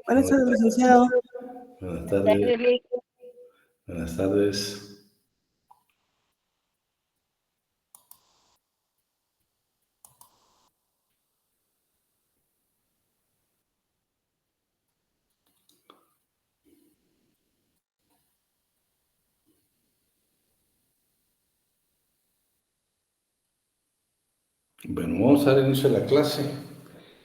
Buenas tardes, licenciado. Buenas tardes. Buenas tardes. Bueno, vamos a dar inicio a la clase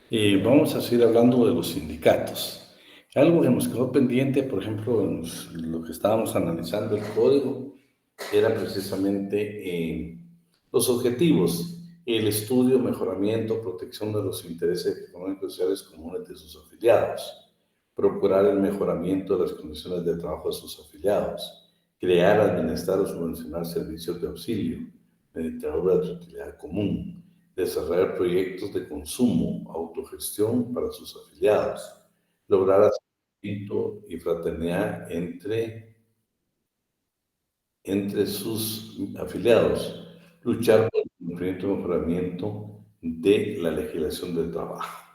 y vamos a seguir hablando de los sindicatos. Algo que nos quedó pendiente, por ejemplo, en lo que estábamos analizando el código, era precisamente los objetivos, el estudio, mejoramiento, protección de los intereses económicos y sociales comunes de sus afiliados, procurar el mejoramiento de las condiciones de trabajo de sus afiliados, crear, administrar o subvencionar servicios de auxilio mediante obras de utilidad común, desarrollar proyectos de consumo, autogestión para sus afiliados, lograr acercamiento y fraternidad entre sus afiliados, luchar por el cumplimiento y mejoramiento de la legislación del trabajo.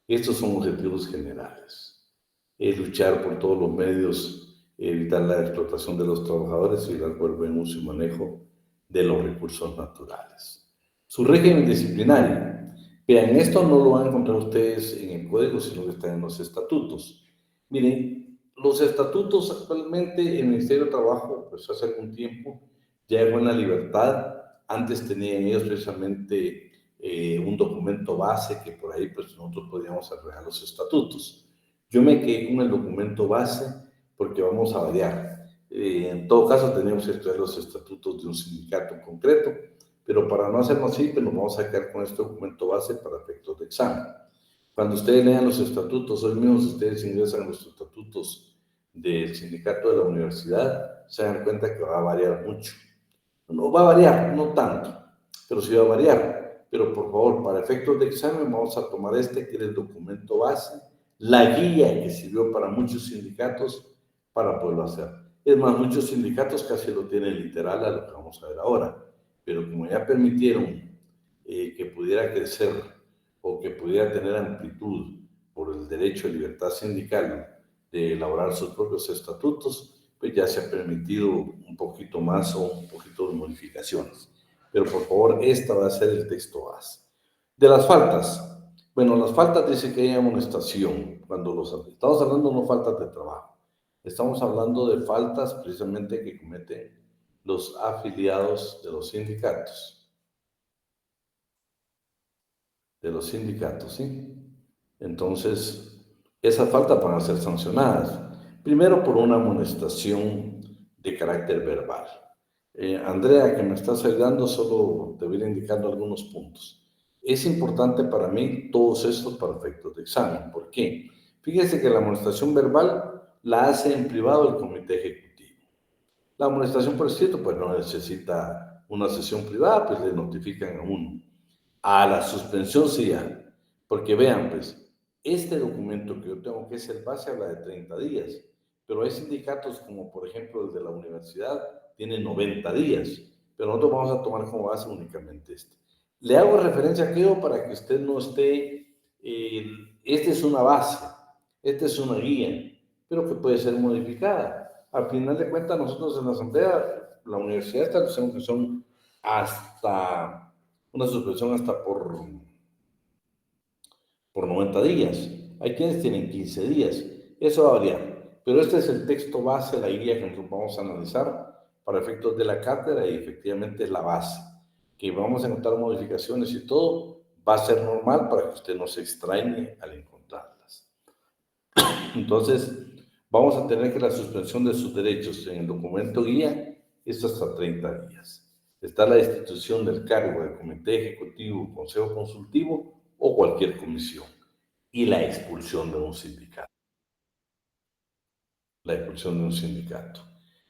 Estos son objetivos generales. Es luchar por todos los medios, evitar la explotación de los trabajadores y el buen uso y manejo de los recursos naturales. Su régimen disciplinario. Vean, esto no lo van a encontrar ustedes en el código, sino que está en los estatutos. Miren, los estatutos actualmente, el Ministerio de Trabajo, pues hace algún tiempo, ya es buena libertad. Antes tenían ellos precisamente un documento base que por ahí pues nosotros podíamos arreglar los estatutos. Yo me quedé con el documento base porque vamos a variar. En todo caso, tenemos que estudiar los estatutos de un sindicato en concreto, pero para no hacerlo así, pues nos vamos a quedar con este documento base para efectos de examen. Cuando ustedes lean los estatutos, hoy mismo si ustedes ingresan a los estatutos del sindicato de la universidad, se dan cuenta que va a variar mucho. No va a variar, no tanto, pero sí va a variar. Pero por favor, para efectos de examen, vamos a tomar este que es el documento base, la guía que sirvió para muchos sindicatos para poderlo hacer. Es más, muchos sindicatos casi lo tienen literal a lo que vamos a ver ahora, pero como ya permitieron que pudiera crecer o que pudiera tener amplitud por el derecho a libertad sindical de elaborar sus propios estatutos, pues ya se ha permitido un poquito más o un poquito de modificaciones. Pero por favor, esta va a ser el texto base. De las faltas. Bueno, las faltas dice que hay amonestación. Cuando estamos hablando no faltas de trabajo. Estamos hablando de faltas precisamente que cometen los afiliados de los sindicatos. ¿Sí? Entonces, esas faltas van a ser sancionadas. Primero por una amonestación de carácter verbal. Andrea, que me estás ayudando, solo te voy a ir indicando algunos puntos. Es importante para mí todos estos para efectos de examen. ¿Por qué? Fíjese que la amonestación verbal la hace en privado el comité ejecutivo. La amonestación por escrito, pues no necesita una sesión privada, pues le notifican a uno. A la suspensión sí ya. Porque vean, pues, este documento que yo tengo, que es el base, habla de 30 días. Pero hay sindicatos como, por ejemplo, el de la universidad, tiene 90 días. Pero nosotros vamos a tomar como base únicamente este. Le hago referencia a aquello para que usted no esté... esta es una base, esta es una guía, pero que puede ser modificada. Al final de cuentas, nosotros en la asamblea, la universidad establecemos que son hasta una suspensión hasta por 90 días. Hay quienes tienen 15 días. Eso va a variar. Pero este es el texto base, la guía que nosotros vamos a analizar para efectos de la cátedra y efectivamente es la base. Que vamos a encontrar modificaciones y todo va a ser normal para que usted no se extrañe al encontrarlas. Entonces, vamos a tener que la suspensión de sus derechos en el documento guía es hasta 30 días. Está la destitución del cargo del comité ejecutivo, consejo consultivo o cualquier comisión. Y la expulsión de un sindicato. La expulsión de un sindicato.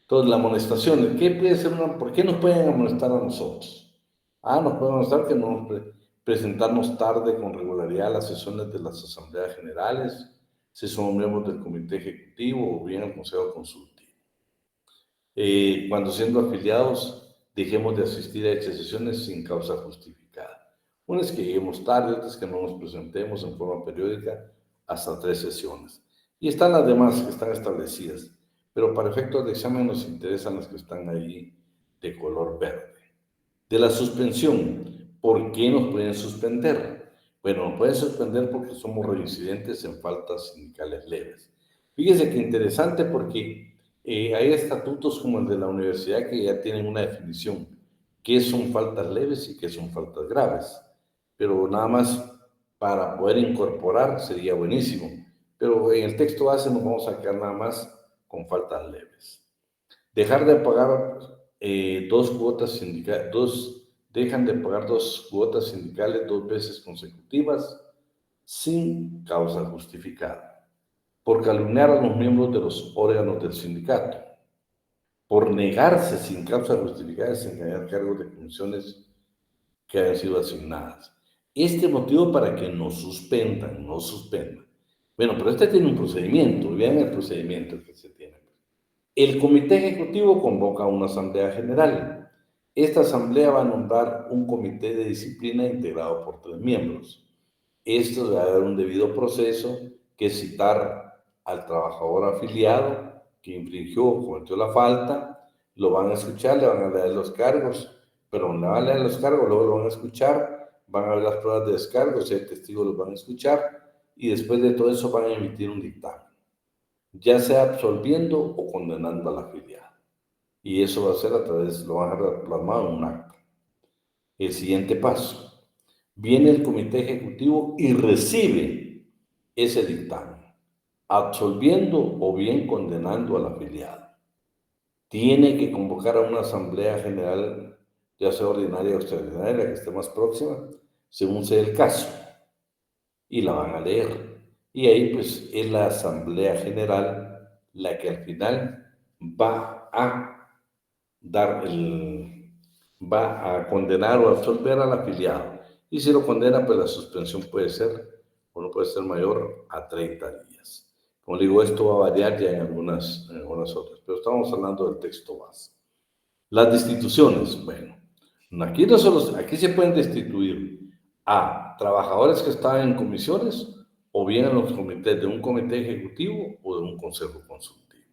Entonces, la amonestación, ¿qué puede ser ¿por qué nos pueden amonestar a nosotros? Nos pueden amonestar que no presentarnos tarde con regularidad a las sesiones de las asambleas generales, si somos miembros del comité ejecutivo o bien el consejo consultivo. Cuando siendo afiliados, dejemos de asistir a estas sesiones sin causa justificada. Una es que lleguemos tarde, otra es que no nos presentemos en forma periódica hasta 3 sesiones. Y están las demás que están establecidas, pero para efectos de examen nos interesan las que están ahí de color verde. De la suspensión, ¿por qué nos pueden suspender? Bueno, nos pueden suspender porque somos reincidentes en faltas sindicales leves. Fíjese qué interesante porque hay estatutos como el de la universidad que ya tienen una definición, qué son faltas leves y qué son faltas graves. Pero nada más para poder incorporar sería buenísimo. Pero en el texto base nos vamos a quedar nada más con faltas leves. Dejar de pagar dos cuotas sindicales, dejan de pagar 2 cuotas sindicales 2 veces consecutivas sin causa justificada, por calumniar a los miembros de los órganos del sindicato, por negarse sin causa justificada a desempeñar cargos de comisiones que hayan sido asignadas. Este motivo para que nos suspendan. Bueno, pero este tiene un procedimiento, vean el procedimiento que se tiene. El comité ejecutivo convoca una asamblea general. Esta asamblea va a nombrar un comité de disciplina integrado por 3 miembros. Esto va a dar un debido proceso, que es citar al trabajador afiliado que infringió o cometió la falta, lo van a escuchar, le van a leer los cargos, pero no van a leer los cargos, luego lo van a escuchar, van a ver las pruebas de descargo, si hay testigos los van a escuchar, y después de todo eso van a emitir un dictamen, ya sea absolviendo o condenando al afiliado. Y eso va a ser a través, lo van a plasmar en un acta. El siguiente paso, viene el comité ejecutivo y recibe ese dictamen, absolviendo o bien condenando al afiliado. Tiene que convocar a una asamblea general, ya sea ordinaria o extraordinaria, la que esté más próxima, según sea el caso, y la van a leer. Y ahí pues es la asamblea general la que al final va a condenar o absolver al afiliado. Y si lo condena, pues la suspensión puede ser o no puede ser mayor a 30 días. Como digo, esto va a variar ya en algunas otras, pero estamos hablando del texto base. Las destituciones, bueno, aquí se pueden destituir a trabajadores que estaban en comisiones o bien en los comités de un comité ejecutivo o de un consejo consultivo.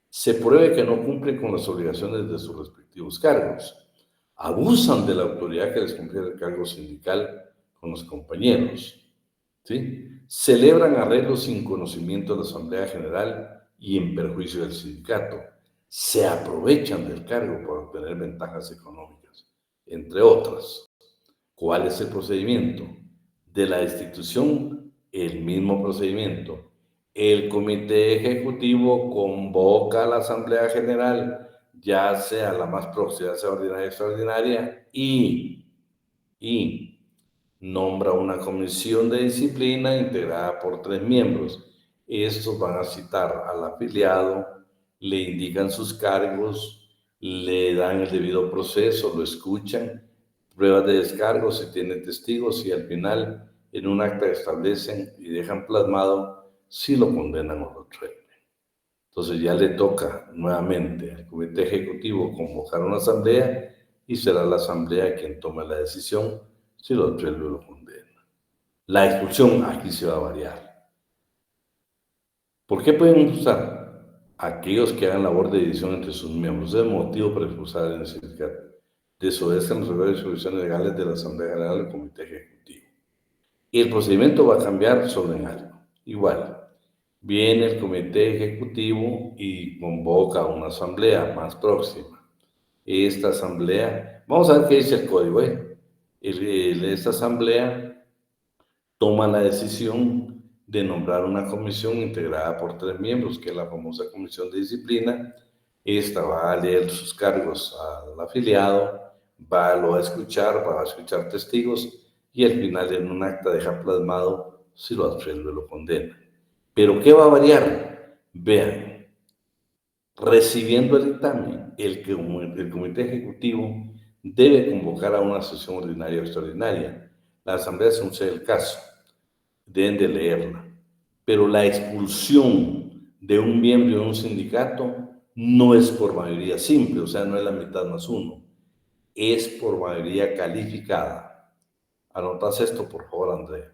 Se pruebe que no cumplen con las obligaciones de sus respectivos cargos, abusan de la autoridad que les confiere el cargo sindical con los compañeros, ¿sí? Celebran arreglos sin conocimiento de la Asamblea General y en perjuicio del sindicato, se aprovechan del cargo para obtener ventajas económicas, entre otras. ¿Cuál es el procedimiento? De la destitución, el mismo procedimiento. El comité ejecutivo convoca a la Asamblea General, ya sea la más próxima, ya sea ordinaria o extraordinaria, y nombra una comisión de disciplina integrada por 3 miembros. Estos van a citar al afiliado, le indican sus cargos, le dan el debido proceso, lo escuchan, pruebas de descargo, si tienen testigos, y al final en un acta establecen y dejan plasmado si lo condenan o lo absuelven. Entonces ya le toca nuevamente al comité ejecutivo convocar una asamblea y será la asamblea quien tome la decisión si lo absuelve o lo condena. La expulsión aquí se va a variar. ¿Por qué pueden expulsar? Aquellos que hagan labor de división entre sus miembros. Es el motivo para expulsar en el sindicato. Desobedecen los deberes y soluciones legales de la Asamblea General del Comité Ejecutivo. Y el procedimiento va a cambiar solo en algo. Igual, viene el Comité Ejecutivo y convoca una asamblea más próxima. Esta asamblea, vamos a ver qué dice el código, esta asamblea toma la decisión de nombrar una comisión integrada por 3 miembros, que es la famosa comisión de disciplina. Esta va a leer sus cargos al afiliado, lo va a escuchar testigos y al final en un acta deja plasmado si lo absuelve o lo condena. ¿Pero qué va a variar? Vean, recibiendo el dictamen, el comité ejecutivo debe convocar a una sesión ordinaria o extraordinaria. La asamblea, según sea el caso, deben de leerla. Pero la expulsión de un miembro de un sindicato no es por mayoría simple, o sea, no es la mitad más uno, es por mayoría calificada. Anotas esto, por favor, Andrea.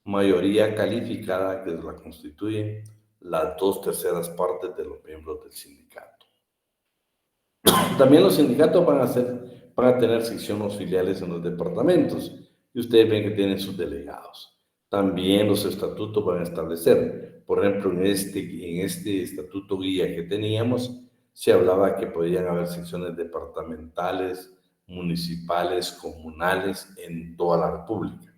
mayoría calificada que la constituyen las 2/3 partes de los miembros del sindicato. También los sindicatos van a tener secciones filiales en los departamentos y ustedes ven que tienen sus delegados. También los estatutos van a establecer, por ejemplo, en este estatuto guía que teníamos, se hablaba que podían haber secciones departamentales, municipales, comunales en toda la República.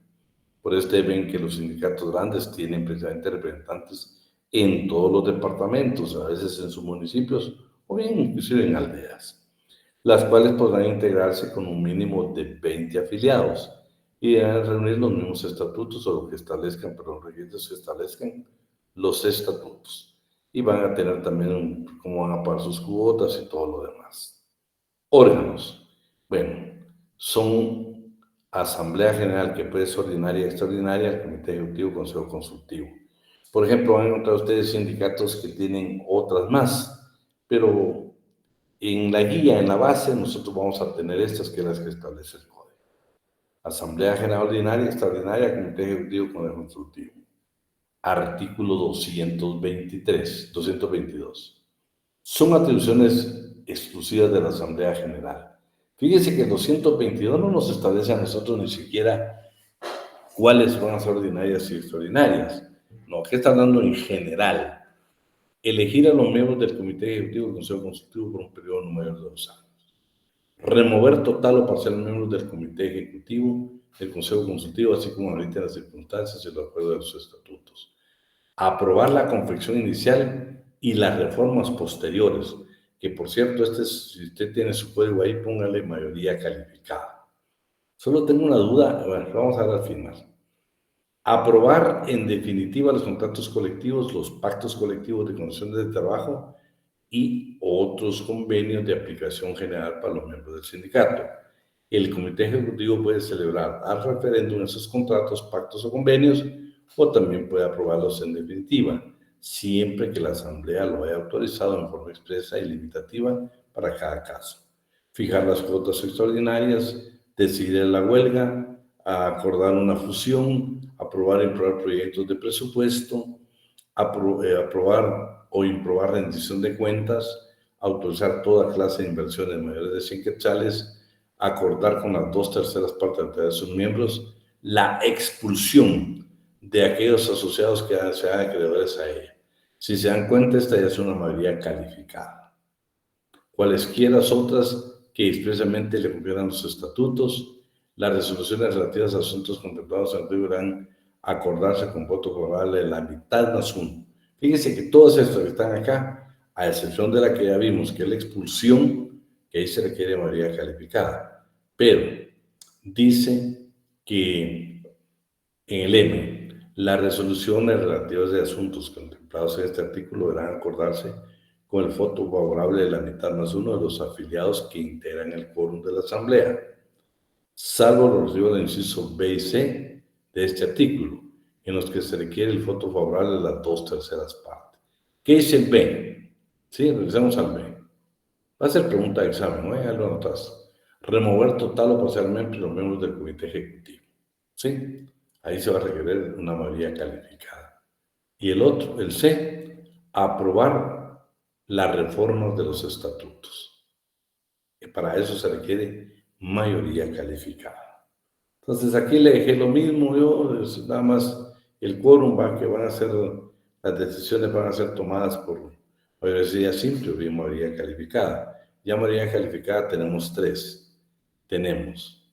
Por eso ustedes ven que los sindicatos grandes tienen precisamente representantes en todos los departamentos, a veces en sus municipios o bien inclusive en aldeas, las cuales podrán integrarse con un mínimo de 20 afiliados y deben reunir los mismos estatutos o lo que establezcan, pero los requisitos que establezcan los estatutos. Y van a tener también cómo van a pagar sus cuotas y todo lo demás. Órganos. Bueno, son Asamblea General, que puede ser ordinaria y extraordinaria, el Comité Ejecutivo, Consejo Consultivo. Por ejemplo, van a encontrar ustedes sindicatos que tienen otras más, pero en la guía, en la base, nosotros vamos a tener estas, que es las que establece el código. Asamblea General Ordinaria, Extraordinaria, Comité Ejecutivo, Consejo Consultivo. Artículo 222. Son atribuciones exclusivas de la Asamblea General. Fíjense que el 222 no nos establece a nosotros ni siquiera cuáles van a ser ordinarias y extraordinarias. No, que está hablando en general. Elegir a los miembros del Comité Ejecutivo del Consejo Consultivo por un periodo no mayor de 2 años. Remover total o parcial miembros del Comité Ejecutivo del Consejo Consultivo, así como ahorita las circunstancias y los acuerdos de los estatutos. Aprobar la confección inicial y las reformas posteriores, que por cierto, si usted tiene su código ahí, póngale mayoría calificada. Solo tengo una duda, bueno, vamos a ver al final. Aprobar en definitiva los contratos colectivos, los pactos colectivos de condiciones de trabajo y otros convenios de aplicación general para los miembros del sindicato. El Comité Ejecutivo puede celebrar al referéndum esos contratos, pactos o convenios, o también puede aprobarlos en definitiva, siempre que la Asamblea lo haya autorizado en forma expresa y limitativa para cada caso. Fijar las cuotas extraordinarias, decidir la huelga, acordar una fusión, aprobar y improbar proyectos de presupuesto, aprobar o improbar rendición de cuentas, autorizar toda clase de inversiones mayores de 100 quetzales, acordar con las 2/3 partes de sus miembros la expulsión de aquellos asociados que sean acreedores a ella. Si se dan cuenta, esta ya es una mayoría calificada. Cualesquiera otras que expresamente le cumplieran los estatutos, las resoluciones relativas a asuntos contemplados en el deberán acordarse con voto favorable de la mitad más uno. Fíjense que todas estas que están acá, a excepción de la que ya vimos, que es la expulsión, que ahí se requiere mayoría calificada, pero dice que en el M, las resoluciones relativas de asuntos contemplados en este artículo deberán acordarse con el voto favorable de la mitad más uno de los afiliados que integran el quórum de la Asamblea, salvo los relativos del inciso B y C de este artículo, en los que se requiere el voto favorable de las 2/3 partes. ¿Qué dice el B? Sí, regresamos al B. Va a ser pregunta de examen, ¿no? Ya lo notas. Remover total o parcialmente los miembros del Comité Ejecutivo. ¿Sí? Ahí se va a requerir una mayoría calificada. Y el otro, el C, aprobar las reformas de los estatutos. Y para eso se requiere mayoría calificada. Entonces aquí le dejé lo mismo, nada más el quórum va que van a ser, las decisiones van a ser tomadas por mayoría simple o bien mayoría calificada. Ya mayoría calificada tenemos 3. Tenemos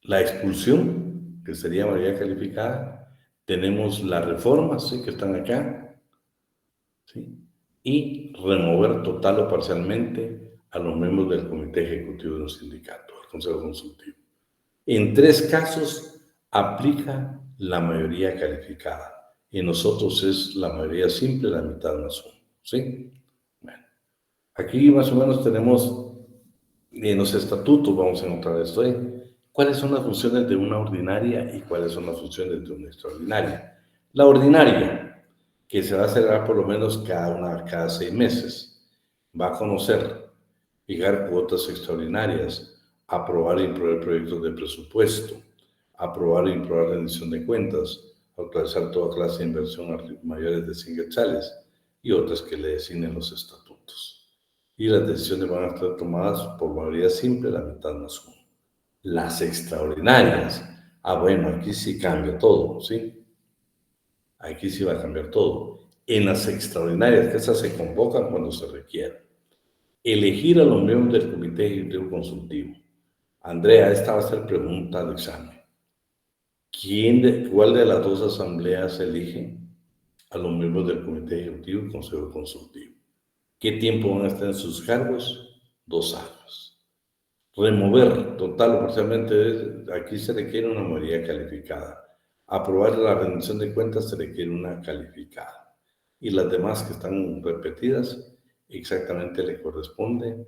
la expulsión, que sería mayoría calificada. Tenemos las reformas, ¿sí?, que están acá, ¿sí? Y remover total o parcialmente a los miembros del Comité Ejecutivo de un sindicato, del Consejo Consultivo. En 3 casos aplica la mayoría calificada. Y en nosotros es la mayoría simple, la mitad más uno, ¿sí? Bueno, aquí más o menos tenemos en los estatutos, vamos a encontrar esto, ¿cuáles son las funciones de una ordinaria y cuáles son las funciones de una extraordinaria? La ordinaria, que se va a celebrar por lo menos cada 6 meses, va a conocer, fijar cuotas extraordinarias, aprobar y improver proyectos de presupuesto, aprobar e improbar rendición de cuentas, autorizar toda clase de inversión mayores de 100 quetzales y otras que le designen los estatutos. Y las decisiones van a estar tomadas por mayoría simple, la mitad más uno. Las extraordinarias, bueno, aquí sí cambia todo, ¿sí? Aquí sí va a cambiar todo. En las extraordinarias, que esas se convocan cuando se requiera. Elegir a los miembros del Comité Ejecutivo Consultivo. Andrea, esta va a ser pregunta de examen. ¿Cuál de las dos asambleas elige a los miembros del Comité Ejecutivo y Consejo Consultivo? ¿Qué tiempo van a estar en sus cargos? 2 años. Remover total o parcialmente, aquí se requiere una mayoría calificada. Aprobar la rendición de cuentas se requiere una calificada. Y las demás que están repetidas, exactamente le corresponde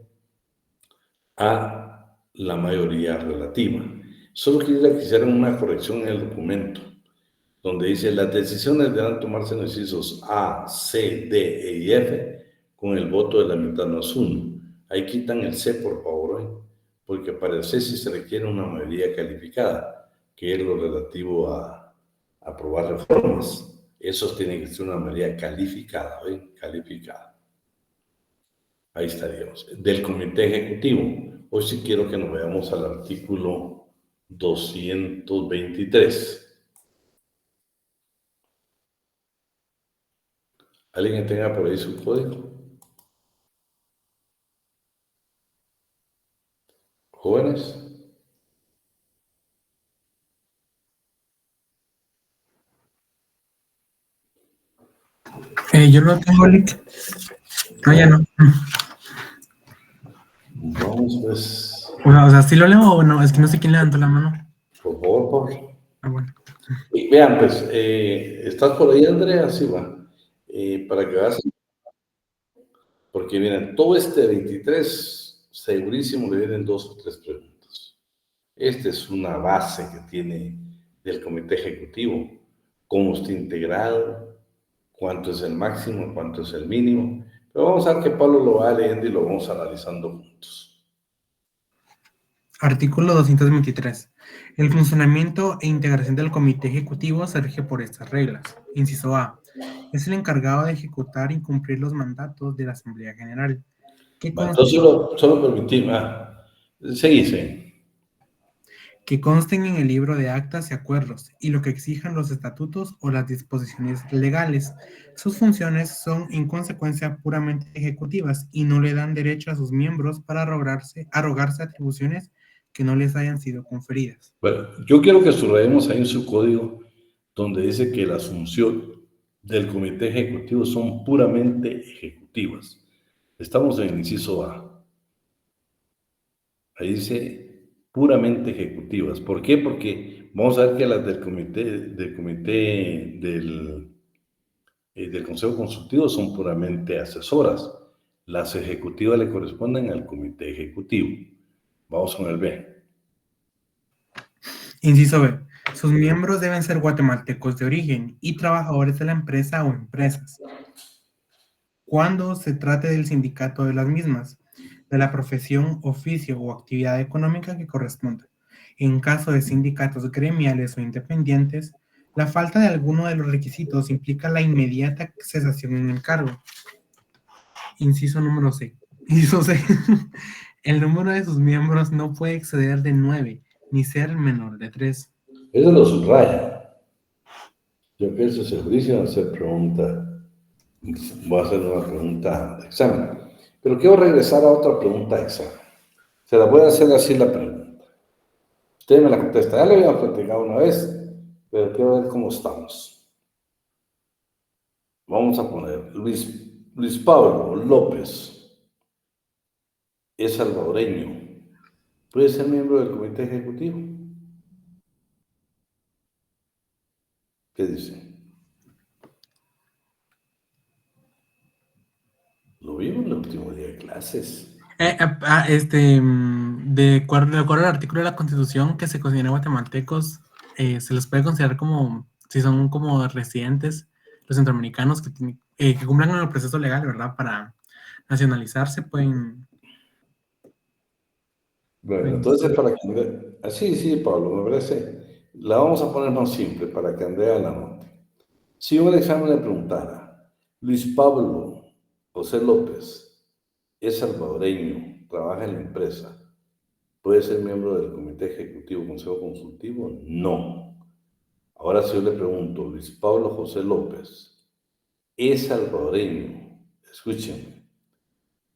a la mayoría relativa. Solo quisiera una corrección en el documento, donde dice las decisiones deberán tomarse en los incisos A, C, D, E y F con el voto de la mitad más uno. Ahí quitan el C, por favor, porque para el C sí se requiere una mayoría calificada, que es lo relativo a aprobar reformas. Eso tiene que ser una mayoría calificada, calificada. Ahí estaríamos. Del Comité Ejecutivo. Hoy sí quiero que nos veamos al artículo 223. ¿Alguien que tenga por ahí su código? ¿Jóvenes? Yo lo tengo, Lick. No, ya no. Vamos, pues. Bueno, o sea, ¿sí lo leo o no? Es que no sé quién levantó la mano. Por favor, Pablo. Ah, bueno. Y vean, pues, ¿estás por ahí, Andrea? Sí, va. Para que veas. Porque miren, todo este 23, segurísimo le vienen 2 o 3 preguntas. Esta es una base que tiene del Comité Ejecutivo. ¿Cómo está integrado? ¿Cuánto es el máximo? ¿Cuánto es el mínimo? Pero vamos a ver que Pablo lo va leyendo y lo vamos analizando juntos. Artículo 223. El funcionamiento e integración del Comité Ejecutivo se rige por estas reglas. Inciso A. Es el encargado de ejecutar y cumplir los mandatos de la Asamblea General. Entonces, solo permitir, que consten en el libro de actas y acuerdos y lo que exijan los estatutos o las disposiciones legales. Sus funciones son en consecuencia puramente ejecutivas y no le dan derecho a sus miembros para arrogarse atribuciones que no les hayan sido conferidas. Bueno, yo quiero que subrayemos ahí en su código donde dice que las funciones del Comité Ejecutivo son puramente ejecutivas. Estamos en el inciso A. Ahí dice puramente ejecutivas. ¿Por qué? Porque vamos a ver que las del del Consejo Consultivo son puramente asesoras. Las ejecutivas le corresponden al Comité Ejecutivo. Vamos con el B. Inciso B. Sus miembros deben ser guatemaltecos de origen y trabajadores de la empresa o empresas. Cuando se trate del sindicato de las mismas, de la profesión, oficio o actividad económica que corresponda. En caso de sindicatos gremiales o independientes, la falta de alguno de los requisitos implica la inmediata cesación en el cargo. Inciso número C. Inciso C. El número de sus miembros no puede exceder de 9, ni ser menor de 3. Eso lo subraya. Yo pienso segurísimo hacer pregunta. Voy a hacer una pregunta de examen. Pero quiero regresar a otra pregunta de examen. Se la voy a hacer así la pregunta. Usted me la contesta. Ya lo habíamos platicado una vez, pero quiero ver cómo estamos. Vamos a poner Luis Pablo López. Es salvadoreño. ¿Puede ser miembro del Comité Ejecutivo? ¿Qué dice? Lo vimos el último día de clases. De acuerdo al artículo de la Constitución que se considera guatemaltecos, se les puede considerar como, si son como residentes, los centroamericanos que cumplan con el proceso legal, ¿verdad? Para nacionalizarse, pueden... Bueno, entonces para que... Sí, Pablo, me parece. La vamos a poner más simple para que Andrea la note. Si un examen le preguntara, Luis Pablo José López es salvadoreño, trabaja en la empresa, ¿puede ser miembro del comité ejecutivo, consejo consultivo? No. Ahora si yo le pregunto, Luis Pablo José López es salvadoreño, escúchenme,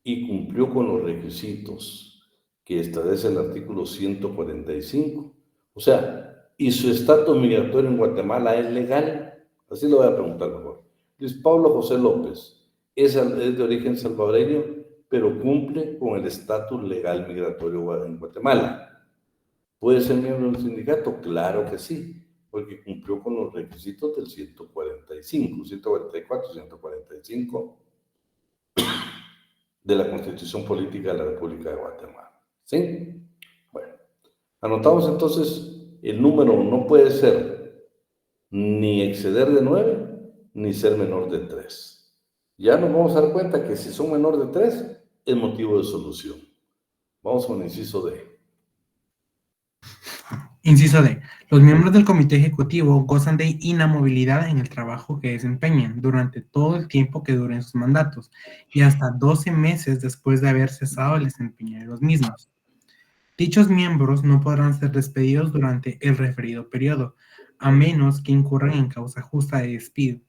y cumplió con los requisitos que establece el artículo 145. O sea, ¿y su estatus migratorio en Guatemala es legal? Así lo voy a preguntar mejor. Luis Pablo José López es de origen salvadoreño, pero cumple con el estatus legal migratorio en Guatemala. ¿Puede ser miembro del sindicato? Claro que sí, porque cumplió con los requisitos del 145, 144, 145 de la Constitución Política de la República de Guatemala. ¿Sí? Bueno, anotamos entonces, el número no puede ser ni exceder de 9, ni ser menor de 3. Ya nos vamos a dar cuenta que si son menor de 3, es motivo de solución. Vamos con el inciso D. Inciso D. Los miembros del comité ejecutivo gozan de inamovilidad en el trabajo que desempeñan durante todo el tiempo que duren sus mandatos y hasta 12 meses después de haber cesado el desempeño de los mismos. Dichos miembros no podrán ser despedidos durante el referido periodo, a menos que incurran en causa justa de despido,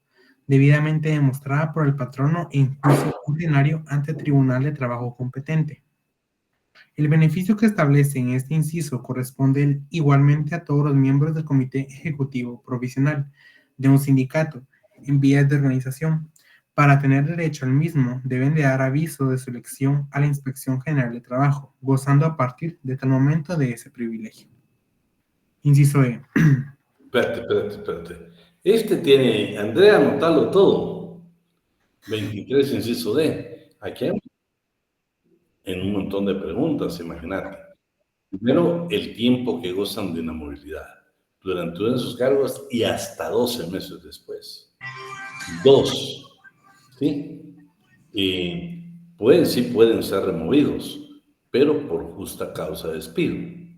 debidamente demostrada por el patrono en juicio ordinario ante tribunal de trabajo competente. El beneficio que establece en este inciso corresponde igualmente a todos los miembros del Comité Ejecutivo Provisional de un sindicato en vías de organización. Para tener derecho al mismo, deben de dar aviso de su elección a la Inspección General de Trabajo, gozando a partir de tal momento de ese privilegio. Inciso E. Espérate. Este tiene, Andrea, anotalo todo. 23, inciso D. Aquí hay en un montón de preguntas, imagínate. Primero, el tiempo que gozan de inamovilidad durante uno de sus cargos y hasta 12 meses después. 2, ¿sí? Pueden ser removidos, pero por justa causa de despido.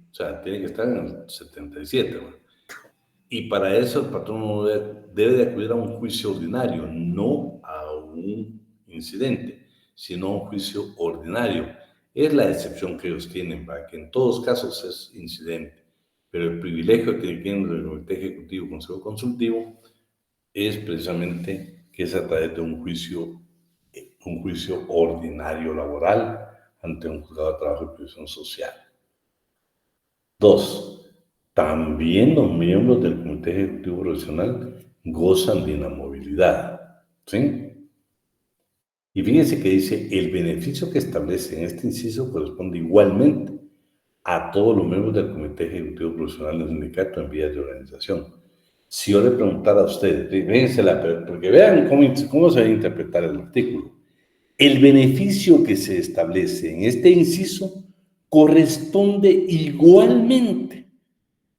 O sea, tiene que estar en el 77, ¿no? Y para eso el patrono debe de acudir a un juicio ordinario, no a un incidente, sino a un juicio ordinario. Es la excepción que ellos tienen, para que en todos casos es incidente. Pero el privilegio que tienen el Comité Ejecutivo Consejo Consultivo es precisamente que es a través de un juicio ordinario laboral ante un juzgado de trabajo y previsión social. 2. También los miembros del Comité Ejecutivo Profesional gozan de inamovilidad, ¿sí? Y fíjense que dice, el beneficio que establece en este inciso corresponde igualmente a todos los miembros del Comité Ejecutivo Profesional del sindicato en vías de organización. Si yo le preguntara a ustedes, fíjense, porque vean cómo se va a interpretar el artículo. El beneficio que se establece en este inciso corresponde igualmente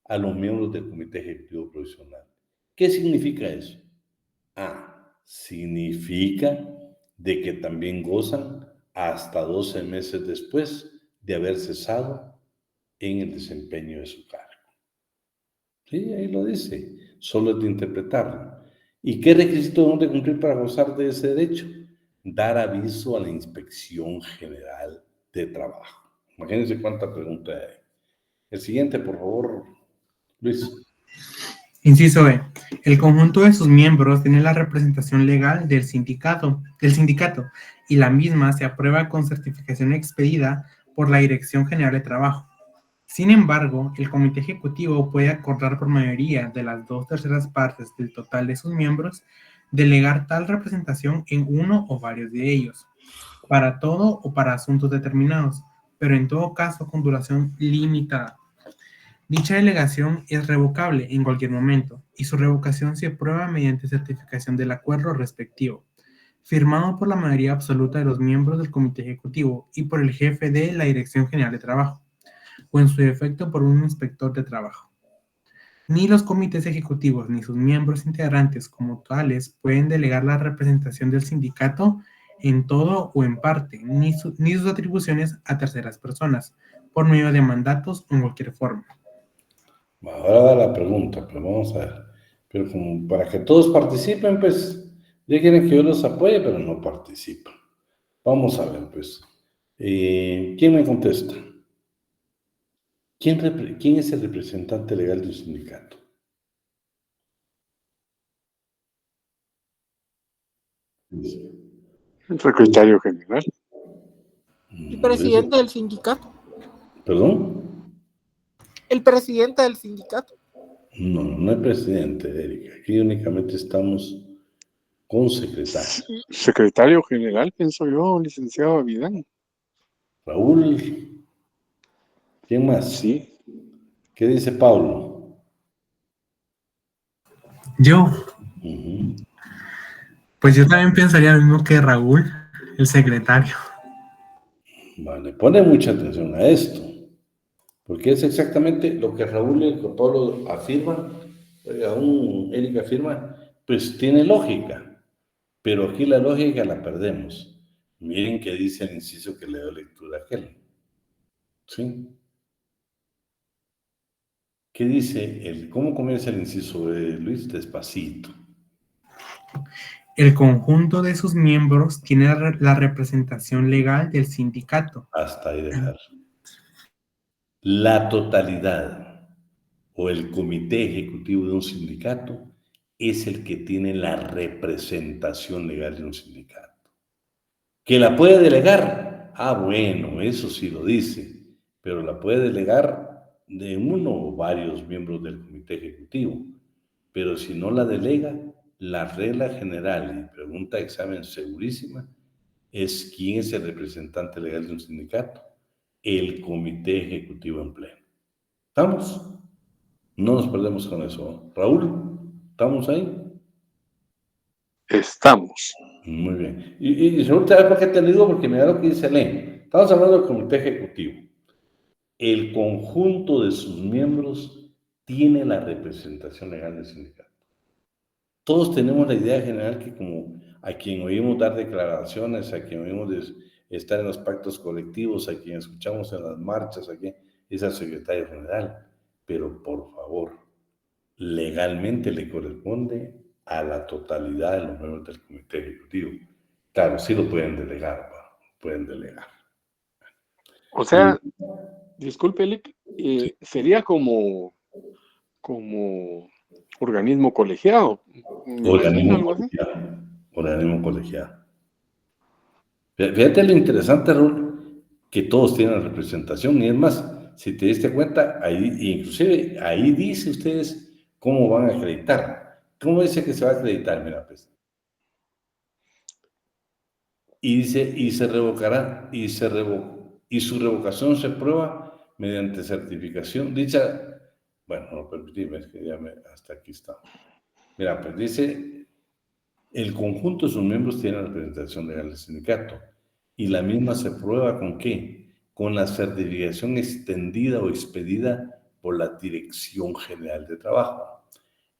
a los miembros del Comité Ejecutivo Profesional. ¿Qué significa eso? Significa de que también gozan hasta 12 meses después de haber cesado en el desempeño de su cargo. Sí, ahí lo dice, solo es de interpretarlo. ¿Y qué requisito deben de cumplir para gozar de ese derecho? Dar aviso a la Inspección General de Trabajo. Imagínense cuánta pregunta hay. El siguiente, por favor, Luis. Inciso E. El conjunto de sus miembros tiene la representación legal del sindicato, y la misma se aprueba con certificación expedida por la Dirección General de Trabajo. Sin embargo, el Comité Ejecutivo puede acordar por mayoría de las 2/3 partes del total de sus miembros delegar tal representación en uno o varios de ellos, para todo o para asuntos determinados, pero en todo caso con duración limitada. Dicha delegación es revocable en cualquier momento y su revocación se aprueba mediante certificación del acuerdo respectivo, firmado por la mayoría absoluta de los miembros del Comité Ejecutivo y por el jefe de la Dirección General de Trabajo, o en su defecto por un inspector de trabajo. Ni los comités ejecutivos ni sus miembros integrantes como tales pueden delegar la representación del sindicato en todo o en parte, ni sus atribuciones a terceras personas, por medio de mandatos o en cualquier forma. Ahora va la pregunta, pero vamos a ver. Pero como para que todos participen, pues, ya quieren que yo los apoye, pero no participan. Vamos a ver, pues. ¿Quién me contesta? ¿Quién es el representante legal de un sindicato? El secretario general. El presidente del sindicato. ¿Perdón? El presidente del sindicato. No, no es presidente, Erika. Aquí únicamente estamos con secretario. Secretario general, pienso yo, licenciado Vidán. Raúl, ¿quién más? Sí. ¿Qué dice Pablo? Yo, Ujú. pues yo también pensaría lo mismo que Raúl, el secretario. Vale, pone mucha atención a esto, porque es exactamente lo que Raúl y que Pablo afirman, aún Erika afirma, pues tiene lógica, pero aquí la lógica la perdemos. Miren qué dice el inciso que le dio lectura a aquel. ¿Sí? ¿Qué dice cómo comienza el inciso de Luis? Despacito. El conjunto de sus miembros tiene la representación legal del sindicato. Hasta ahí dejar. La totalidad o el comité ejecutivo de un sindicato es el que tiene la representación legal de un sindicato. ¿Que la puede delegar? Ah, bueno, eso sí lo dice, pero la puede delegar de uno o varios miembros del comité ejecutivo. Pero si no la delega, la regla general, y pregunta de examen segurísima, es quién es el representante legal de un sindicato. El comité ejecutivo en pleno. ¿Estamos? No nos perdemos con eso. Raúl, ¿estamos ahí? Estamos. Muy bien. Y Raúl, ¿sabes por qué te lo digo? Porque mira lo que dice Len. Estamos hablando del comité ejecutivo. El conjunto de sus miembros tiene la representación legal del sindicato. Todos tenemos la idea general que como a quien oímos dar declaraciones, a quien oímos estar en los pactos colectivos, a quien escuchamos en las marchas, a quien es al secretario general. Pero por favor, legalmente le corresponde a la totalidad de los miembros del comité ejecutivo. Claro, sí lo pueden delegar, pueden delegar. O sea, disculpe, Lick, sería como organismo colegiado, me imagino, algo así. Organismo colegiado. Fíjate lo interesante, Raúl, que todos tienen representación, y es más, si te diste cuenta, ahí, inclusive ahí dice ustedes cómo van a acreditar. ¿Cómo dice que se va a acreditar? Mira, pues. Y dice, y se revocará, y su revocación se prueba mediante certificación. Dicha, bueno, no permitime, es que ya hasta aquí está. Mira, pues dice, el conjunto de sus miembros tiene la representación legal del sindicato, y la misma se prueba ¿con qué? Con la certificación extendida o expedida por la Dirección General de Trabajo.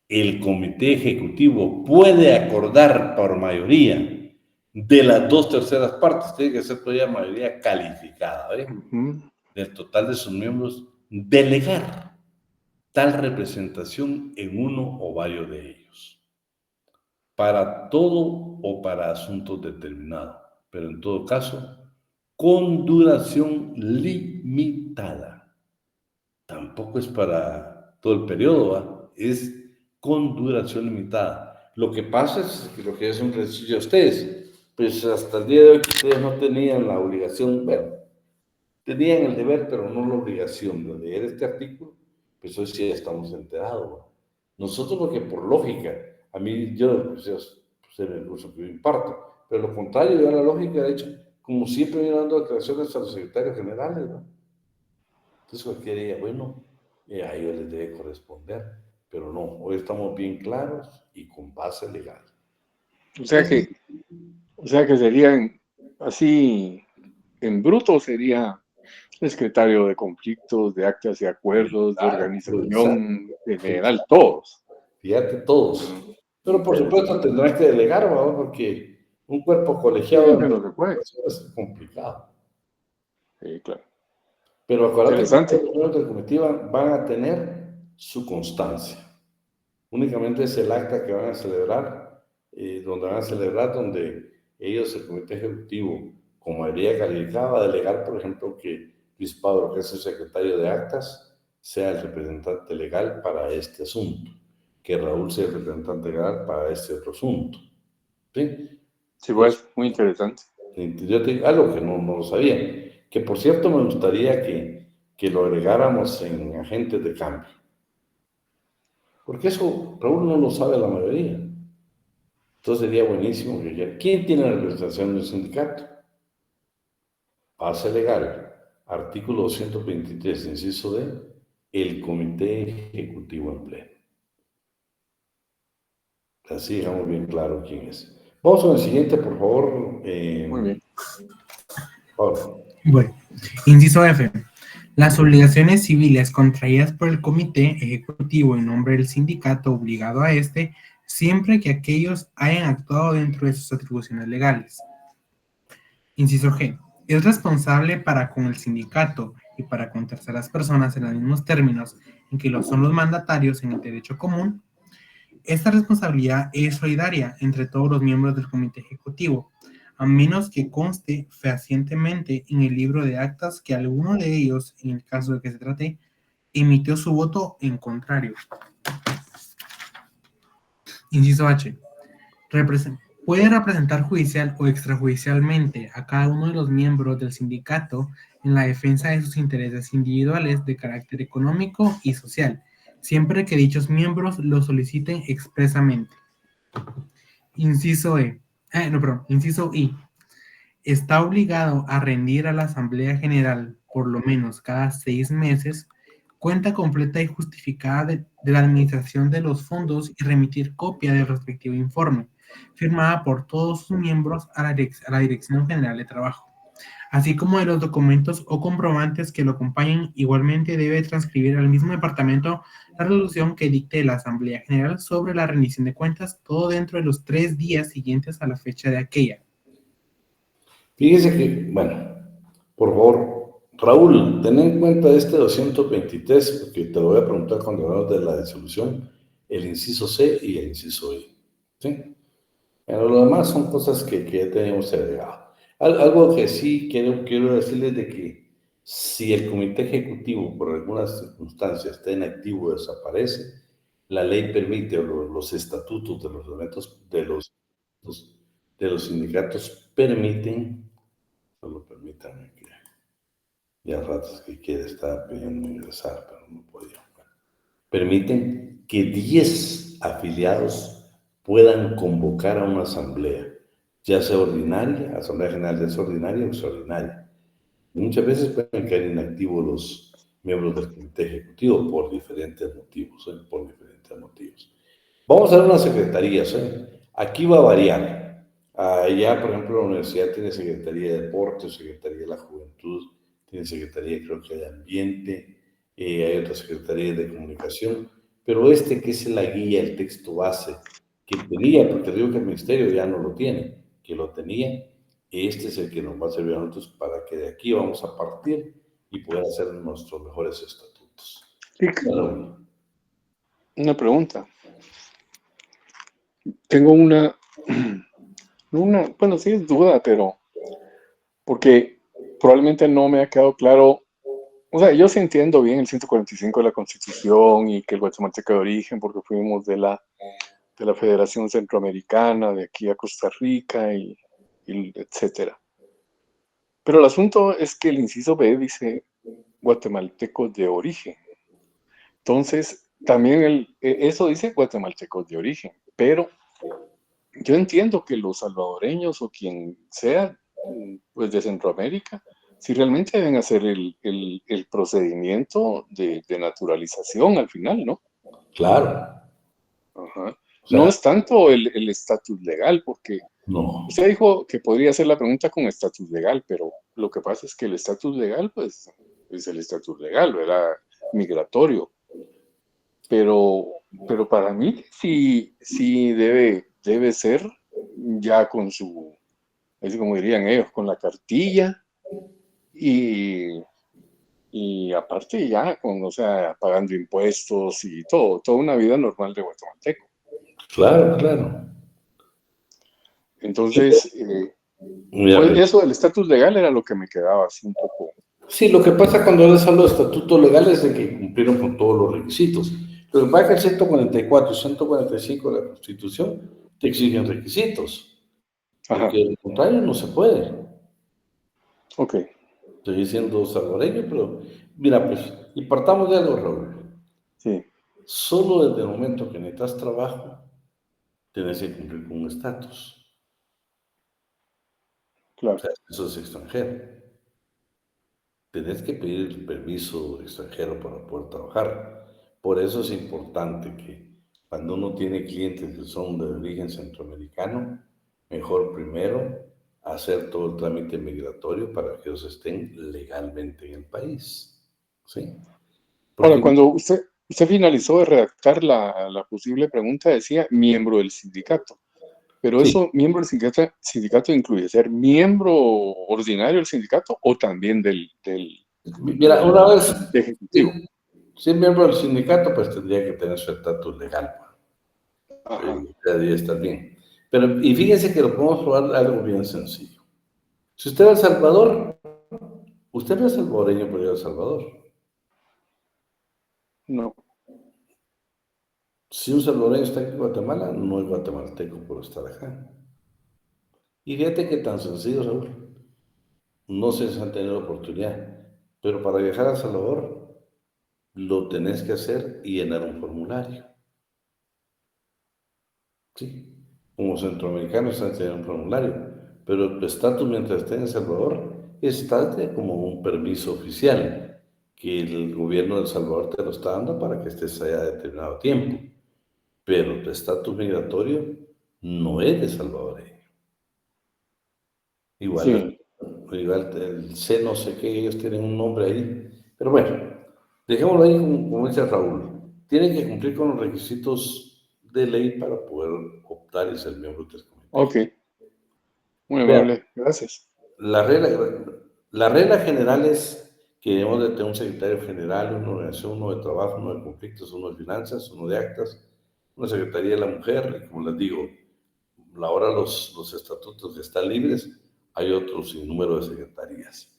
El comité ejecutivo puede acordar por mayoría de las 2/3 partes, tiene que ser todavía mayoría calificada, del total de sus miembros, delegar tal representación en uno o varios de ellos, para todo o para asuntos determinados, pero en todo caso, con duración limitada. Tampoco es para todo el periodo, es con duración limitada. Lo que pasa es que lo que es un principio a ustedes, pues hasta el día de hoy ustedes no tenían la obligación, bueno, tenían el deber, pero no la obligación de leer este artículo, pues hoy sí ya estamos enterados. ¿No? Nosotros lo que por lógica, a mí yo, pues en el curso que yo imparto, pero lo contrario, yo la lógica, de hecho, como siempre me dando declaraciones a los secretarios generales, ¿no? Entonces cualquiera diría, bueno, a ellos les debe corresponder, pero no, hoy estamos bien claros y con base legal. O sea que serían así, en bruto sería secretario de conflictos, de actas y acuerdos, de organización general, todos. Fíjate, todos. Pero por supuesto tendrán que delegar, ¿no? Porque un cuerpo colegiado Sí, no se puede. es complicado. Sí, claro. Pero acuérdate que Interesante. los miembros de la comitiva van a tener su constancia. Únicamente es el acta que van a celebrar, donde ellos, el comité ejecutivo, con mayoría calificada, va a delegar, por ejemplo, que Luis Pablo, que es el secretario de actas, sea el representante legal para este asunto, que Raúl sea el representante legal para este otro asunto. ¿Sí? Sí, pues, muy interesante. Yo te digo algo que no lo sabía, que por cierto me gustaría que lo agregáramos en agentes de cambio. Porque eso Raúl no lo sabe la mayoría. Entonces sería buenísimo que ya. ¿Quién tiene la representación del sindicato? Base legal, artículo 223, inciso D, el Comité Ejecutivo en Pleno. Así dejamos bien claro quién es. Vamos con el siguiente, por favor. Muy bien. Pablo. Bueno, inciso F. Las obligaciones civiles contraídas por el comité ejecutivo en nombre del sindicato obligado a este, siempre que aquellos hayan actuado dentro de sus atribuciones legales. Inciso G. Es responsable para con el sindicato y para con terceras personas en los mismos términos en que lo son los mandatarios en el derecho común. Esta responsabilidad es solidaria entre todos los miembros del comité ejecutivo, a menos que conste fehacientemente en el libro de actas que alguno de ellos, en el caso de que se trate, emitió su voto en contrario. Inciso H. Puede representar judicial o extrajudicialmente a cada uno de los miembros del sindicato en la defensa de sus intereses individuales de carácter económico y social, siempre que dichos miembros lo soliciten expresamente. Inciso I. Está obligado a rendir a la Asamblea General, por lo menos cada 6 meses, cuenta completa y justificada de la administración de los fondos y remitir copia del respectivo informe, firmada por todos sus miembros a la Dirección General de Trabajo, así como de los documentos o comprobantes que lo acompañen. Igualmente debe transcribir al mismo departamento la resolución que dicte la Asamblea General sobre la rendición de cuentas, todo dentro de los 3 días siguientes a la fecha de aquella. Fíjese que, bueno, por favor, Raúl, ten en cuenta este 223, porque te lo voy a preguntar cuando hablamos de la disolución, el inciso C y el inciso I. ¿Sí? Pero lo demás son cosas que ya tenemos agregado. Algo que sí quiero decirles de que si el comité ejecutivo por algunas circunstancias está inactivo o desaparece, la ley permite, o los estatutos de los elementos de los sindicatos permiten, solo permítanme que ya ratos que quiere estar pidiendo ingresar, pero no podía. Permiten que 10 afiliados puedan convocar a una asamblea, ya sea ordinaria, asamblea general extraordinaria o extraordinaria. Muchas veces pueden caer inactivos los miembros del comité ejecutivo por diferentes motivos, Vamos a ver unas secretarías, Aquí va a variar. Allá, por ejemplo, la universidad tiene Secretaría de Deportes, Secretaría de la Juventud, tiene Secretaría, creo que de Ambiente, hay otra Secretaría de Comunicación, pero que es la guía, el texto base, que tenía, porque digo que el Ministerio ya no lo tiene, que lo tenía, este es el que nos va a servir a nosotros para que de aquí vamos a partir y poder hacer nuestros mejores estatutos. Sí. Una pregunta. Tengo bueno, sí es duda, pero porque probablemente no me ha quedado claro. O sea, yo sí entiendo bien el 145 de la Constitución y que el guatemalteco de origen, porque fuimos de la Federación Centroamericana, de aquí a Costa Rica y etcétera. Pero el asunto es que el inciso B dice guatemaltecos de origen. Entonces, también eso dice guatemaltecos de origen, pero yo entiendo que los salvadoreños o quien sea, pues de Centroamérica, si realmente deben hacer el procedimiento de naturalización al final, ¿no? Claro. Ajá. O sea, No es tanto el estatus legal, porque no. usted dijo que podría hacer la pregunta con estatus legal, pero lo que pasa es que el estatus legal, pues, es el estatus legal, ¿verdad? Migratorio. Pero para mí sí debe ser ya con su, así como dirían ellos, con la cartilla y Y aparte ya, o sea, pagando impuestos y todo, toda una vida normal de guatemalteco. Claro, claro. Entonces, Mira, pues eso del estatus legal era lo que me quedaba así un poco. sí, lo que pasa cuando les hablo de estatutos legales es de que cumplieron con todos los requisitos. Lo que pasa es que el 144 y 145 de la Constitución te exigen requisitos, Ajá, porque de lo contrario no se puede. ok, Estoy diciendo salvadoreño, pero mira, pues, y partamos de algo, Raúl. sí, Solo desde el momento que necesitas trabajo, tienes que cumplir con un estatus. O claro. sea, eso es extranjero. Tenés que pedir el permiso extranjero para poder trabajar. Por eso es importante que cuando uno tiene clientes que son de origen centroamericano, mejor primero hacer todo el trámite migratorio para que ellos estén legalmente en el país. ¿Sí? Ahora, Porque cuando usted finalizó de redactar la posible pregunta, decía miembro del sindicato. Pero sí, eso, miembro del sindicato incluye ser miembro ordinario del sindicato o también mira, una del vez, comité ejecutivo. si, si es miembro del sindicato, pues tendría que tener su estatus legal. Ajá, Debería estar bien. Pero, y fíjense que lo podemos probar algo bien sencillo. Si usted va a El Salvador, usted no es salvadoreño por ir a El Salvador. no, Si un salvadoreño está aquí en Guatemala, no es guatemalteco por estar acá. Y fíjate que tan sencillo, Raúl. No sé si han tenido oportunidad, pero para viajar a El Salvador lo tenés que hacer y llenar un formulario. Sí, como centroamericano están teniendo un formulario, pero tu estatus mientras estés en El Salvador es como un permiso oficial que el gobierno de El Salvador te lo está dando para que estés allá determinado tiempo, pero tu estatus migratorio no es de salvadoreño. Igual, sí, igual el C no sé qué, ellos tienen un nombre ahí, pero bueno, dejémoslo ahí como dice Raúl. Tienen que cumplir con los requisitos de ley para poder optar y ser miembro del comité. ok, muy Vean, amable, gracias. la regla, la regla general es que debemos de tener un secretario general, una organización, uno de trabajo, uno de conflictos, uno de finanzas, uno de actas, una secretaría de la mujer, y como les digo, ahora los estatutos que están libres, hay otros sin número de secretarías.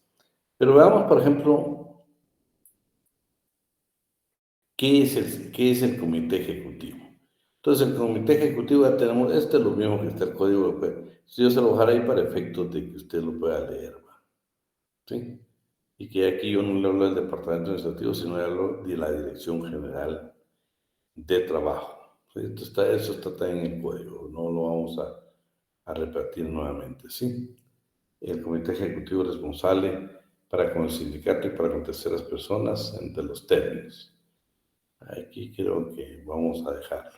Pero veamos, por ejemplo, qué es el comité ejecutivo. Entonces, el comité ejecutivo ya tenemos, este es lo mismo que está el código, si yo se lo bajara ahí para efectos de que usted lo pueda leer, ¿va? ¿Sí? Y que aquí yo no le hablo del departamento administrativo, sino le hablo de la Dirección General de Trabajo. ¿Sí? Eso está también en el código, no lo vamos a repetir nuevamente, ¿sí? El comité ejecutivo es responsable para con el sindicato y para con terceras personas entre los términos. Aquí creo que vamos a dejar.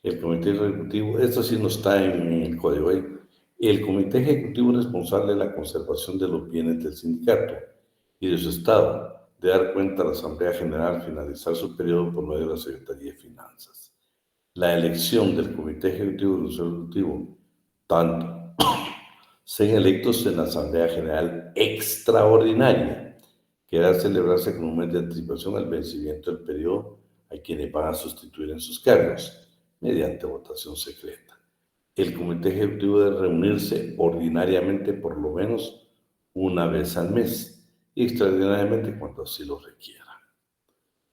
El comité ejecutivo, esto sí no está en el código. El comité ejecutivo es responsable de la conservación de los bienes del sindicato y de su estado, de dar cuenta a la Asamblea General al finalizar su periodo por medio de la Secretaría de Finanzas. La elección del comité ejecutivo y del ejecutivo, tanto sean electos en la Asamblea General Extraordinaria, que debe celebrarse con un mes de anticipación al vencimiento del periodo a quienes van a sustituir en sus cargos, mediante votación secreta. El comité ejecutivo debe reunirse ordinariamente por lo menos una vez al mes y extraordinariamente cuando así lo requiera.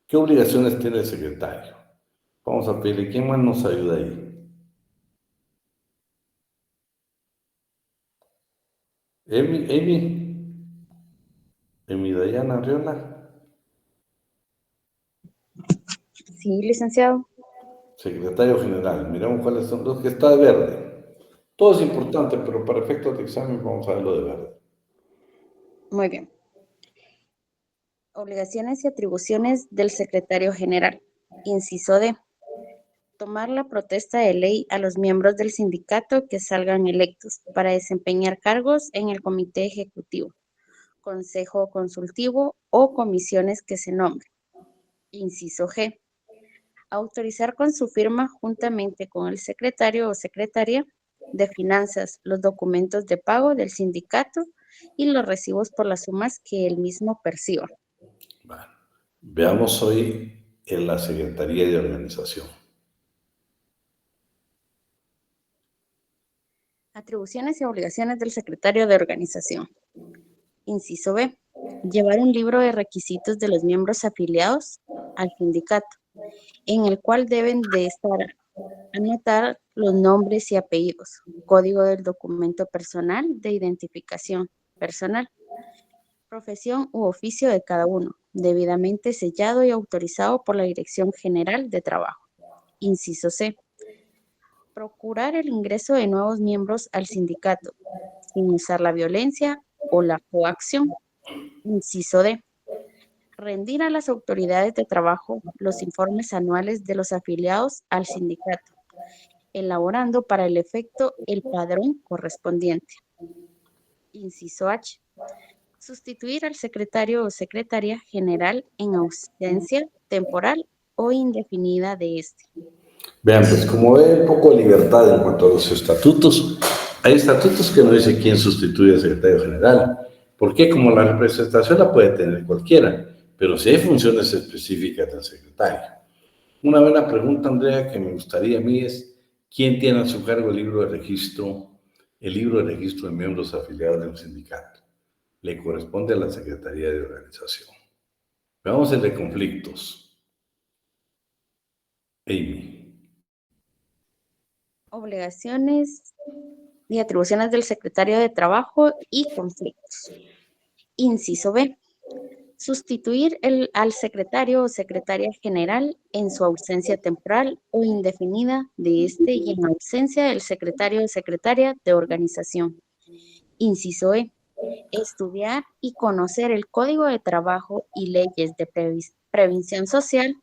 ¿Qué obligaciones tiene el secretario? Vamos a pedirle, ¿quién más nos ayuda ahí? Emi Dayana Arriola. Sí, licenciado. Secretario general, miramos cuáles son los que está de verde. Todo es importante, pero para efectos de examen vamos a ver lo de verde. Muy bien. Obligaciones y atribuciones del secretario general. Inciso D. Tomar la protesta de ley a los miembros del sindicato que salgan electos para desempeñar cargos en el comité ejecutivo, consejo consultivo o comisiones que se nombren. Inciso G. Autorizar con su firma juntamente con el secretario o secretaria de finanzas los documentos de pago del sindicato y los recibos por las sumas que él mismo perciba. Veamos hoy en la Secretaría de Organización. Atribuciones y obligaciones del secretario de organización. Inciso B. Llevar un libro de requisitos de los miembros afiliados al sindicato, en el cual deben de estar anotar los nombres y apellidos, código del documento personal de identificación personal, profesión u oficio de cada uno, debidamente sellado y autorizado por la Dirección General de Trabajo. Inciso C. Procurar el ingreso de nuevos miembros al sindicato, sin usar la violencia o la coacción. Inciso D. Rendir a las autoridades de trabajo los informes anuales de los afiliados al sindicato, elaborando para el efecto el padrón correspondiente. Inciso H. Sustituir al secretario o secretaria general en ausencia temporal o indefinida de este. Vean, pues como ve un poco de libertad en cuanto a los estatutos, hay estatutos que no dice quién sustituye al secretario general. ¿Por qué? Como la representación la puede tener cualquiera, pero si hay funciones específicas del secretario. Una buena pregunta, Andrea, que me gustaría a mí es, ¿quién tiene a su cargo el libro de registro de miembros afiliados del sindicato? Le corresponde a la Secretaría de Organización. Veamos el de conflictos. Amy. Obligaciones y atribuciones del secretario de Trabajo y conflictos. Inciso B. Sustituir al secretario o secretaria general en su ausencia temporal o indefinida de este y en ausencia del secretario o secretaria de organización. Inciso E. Estudiar y conocer el Código de Trabajo y leyes de prevención social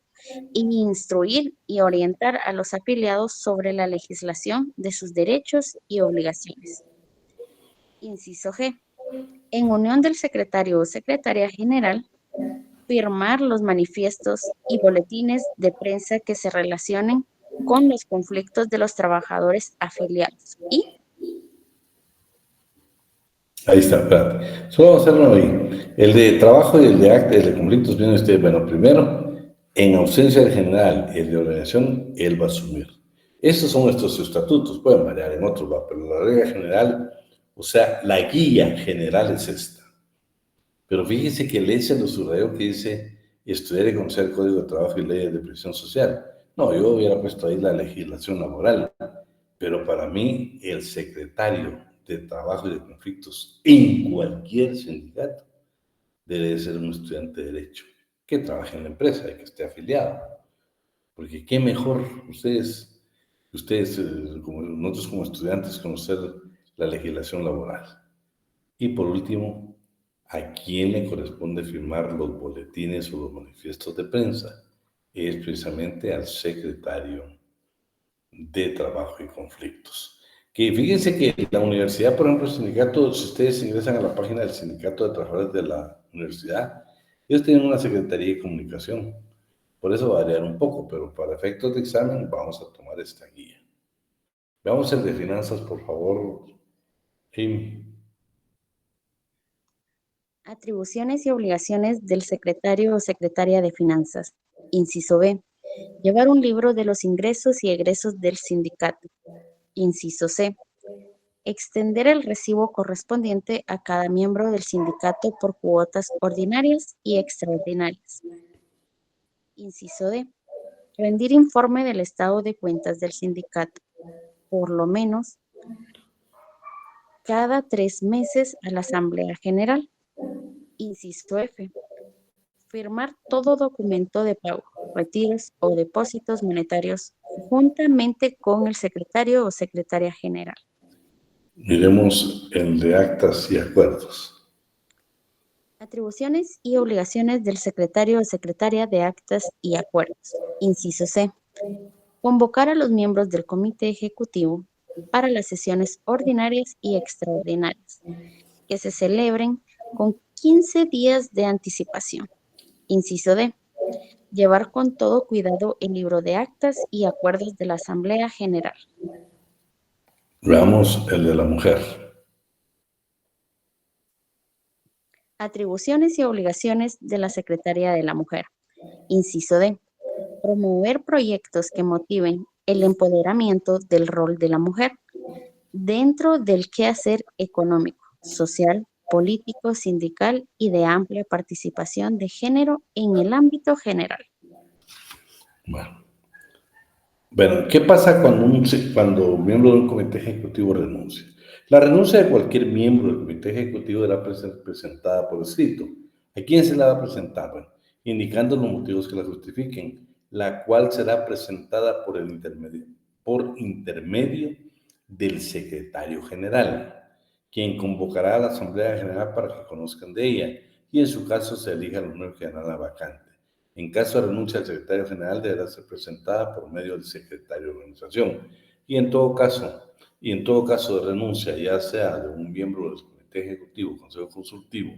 y instruir y orientar a los afiliados sobre la legislación de sus derechos y obligaciones. Inciso G. En unión del secretario o secretaria general, firmar los manifiestos y boletines de prensa que se relacionen con los conflictos de los trabajadores afiliados. Y Ahí está, espérate. Solo vamos a hacerlo ahí. El de trabajo y el de acta, el de conflictos, viene usted. Bueno, primero, en ausencia del general, el de organización, él va a asumir. Estos son nuestros estatutos, pueden variar en otros, pero la regla general, o sea, la guía general es esta. Pero fíjese que ley se lo subrayó que dice estudiar y conocer el Código de Trabajo y leyes de previsión social. No, yo hubiera puesto ahí la legislación laboral, pero para mí el secretario de Trabajo y de Conflictos en cualquier sindicato debe ser un estudiante de Derecho que trabaje en la empresa y que esté afiliado. Porque qué mejor ustedes como nosotros como estudiantes, conocer la legislación laboral. Y por último, ¿a quién le corresponde firmar los boletines o los manifiestos de prensa? Es precisamente al secretario de Trabajo y Conflictos. Que fíjense que la universidad, por ejemplo, el sindicato, si ustedes ingresan a la página del Sindicato de Trabajadores de la Universidad, ellos tienen una secretaría de comunicación. Por eso va a variar un poco, pero para efectos de examen vamos a tomar esta guía. Veamos el de finanzas, por favor, Amy. atribuciones y obligaciones del secretario o secretaria de finanzas. Inciso B. Llevar un libro de los ingresos y egresos del sindicato. Inciso C. Extender el recibo correspondiente a cada miembro del sindicato por cuotas ordinarias y extraordinarias. Inciso D. Rendir informe del estado de cuentas del sindicato, por lo menos cada 3 meses a la Asamblea General. Inciso F. Firmar todo documento de pago, retiros o depósitos monetarios juntamente con el secretario o secretaria general. Miremos el de actas y acuerdos. Atribuciones y obligaciones del secretario o secretaria de actas y acuerdos. Inciso C. Convocar a los miembros del comité ejecutivo para las sesiones ordinarias y extraordinarias, que se celebren con 15 días de anticipación. Inciso D. Llevar con todo cuidado el libro de actas y acuerdos de la Asamblea General. Veamos el de la mujer. Atribuciones y obligaciones de la Secretaría de la Mujer. Inciso D. Promover proyectos que motiven el empoderamiento del rol de la mujer dentro del quehacer económico, social, político, sindical y de amplia participación de género en el ámbito general. Bueno, ¿qué pasa cuando un miembro de un comité ejecutivo renuncia? La renuncia de cualquier miembro del comité ejecutivo deberá ser presentada por escrito. ¿A quién se la va a presentar? Bueno, indicando los motivos que la justifiquen, la cual será presentada por intermedio del secretario general, quien convocará a la Asamblea General para que conozcan de ella y en su caso se elija al nuevo general vacante. En caso de renuncia del secretario general, deberá ser presentada por medio del secretario de organización. Y en todo caso de renuncia, ya sea de un miembro del comité ejecutivo, consejo consultivo,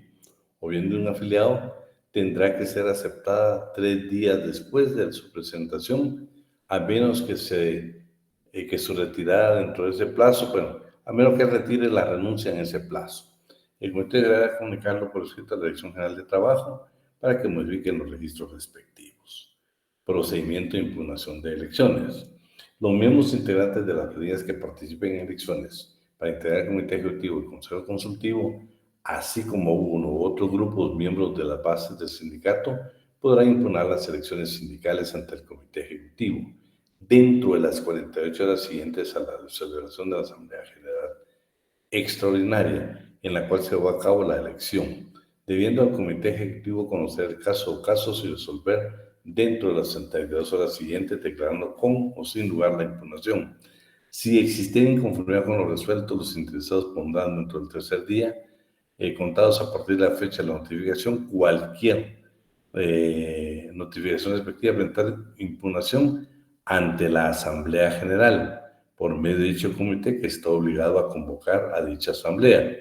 o bien de un afiliado, tendrá que ser aceptada 3 días después de su presentación, a menos que su retirada dentro de ese plazo, bueno, a menos que retire la renuncia en ese plazo. El comité deberá comunicarlo por escrito a la Dirección General de Trabajo para que modifiquen los registros respectivos. Procedimiento de impugnación de elecciones. Los miembros integrantes de las planillas que participen en elecciones para integrar el comité ejecutivo y consejo consultivo, así como uno u otro grupo de miembros de las bases del sindicato, podrán impugnar las elecciones sindicales ante el comité ejecutivo dentro de las 48 horas siguientes a la celebración de la Asamblea General Extraordinaria, en la cual se llevó a cabo la elección, debiendo al comité ejecutivo conocer el caso o casos y resolver dentro de las 62 horas siguientes, declarando con o sin lugar la impugnación. Si existiera inconformidad con lo resuelto, los interesados pondrán dentro del tercer día, contados a partir de la fecha de la notificación, cualquier notificación respectiva a presentar impugnación ante la Asamblea General por medio de dicho comité, que está obligado a convocar a dicha asamblea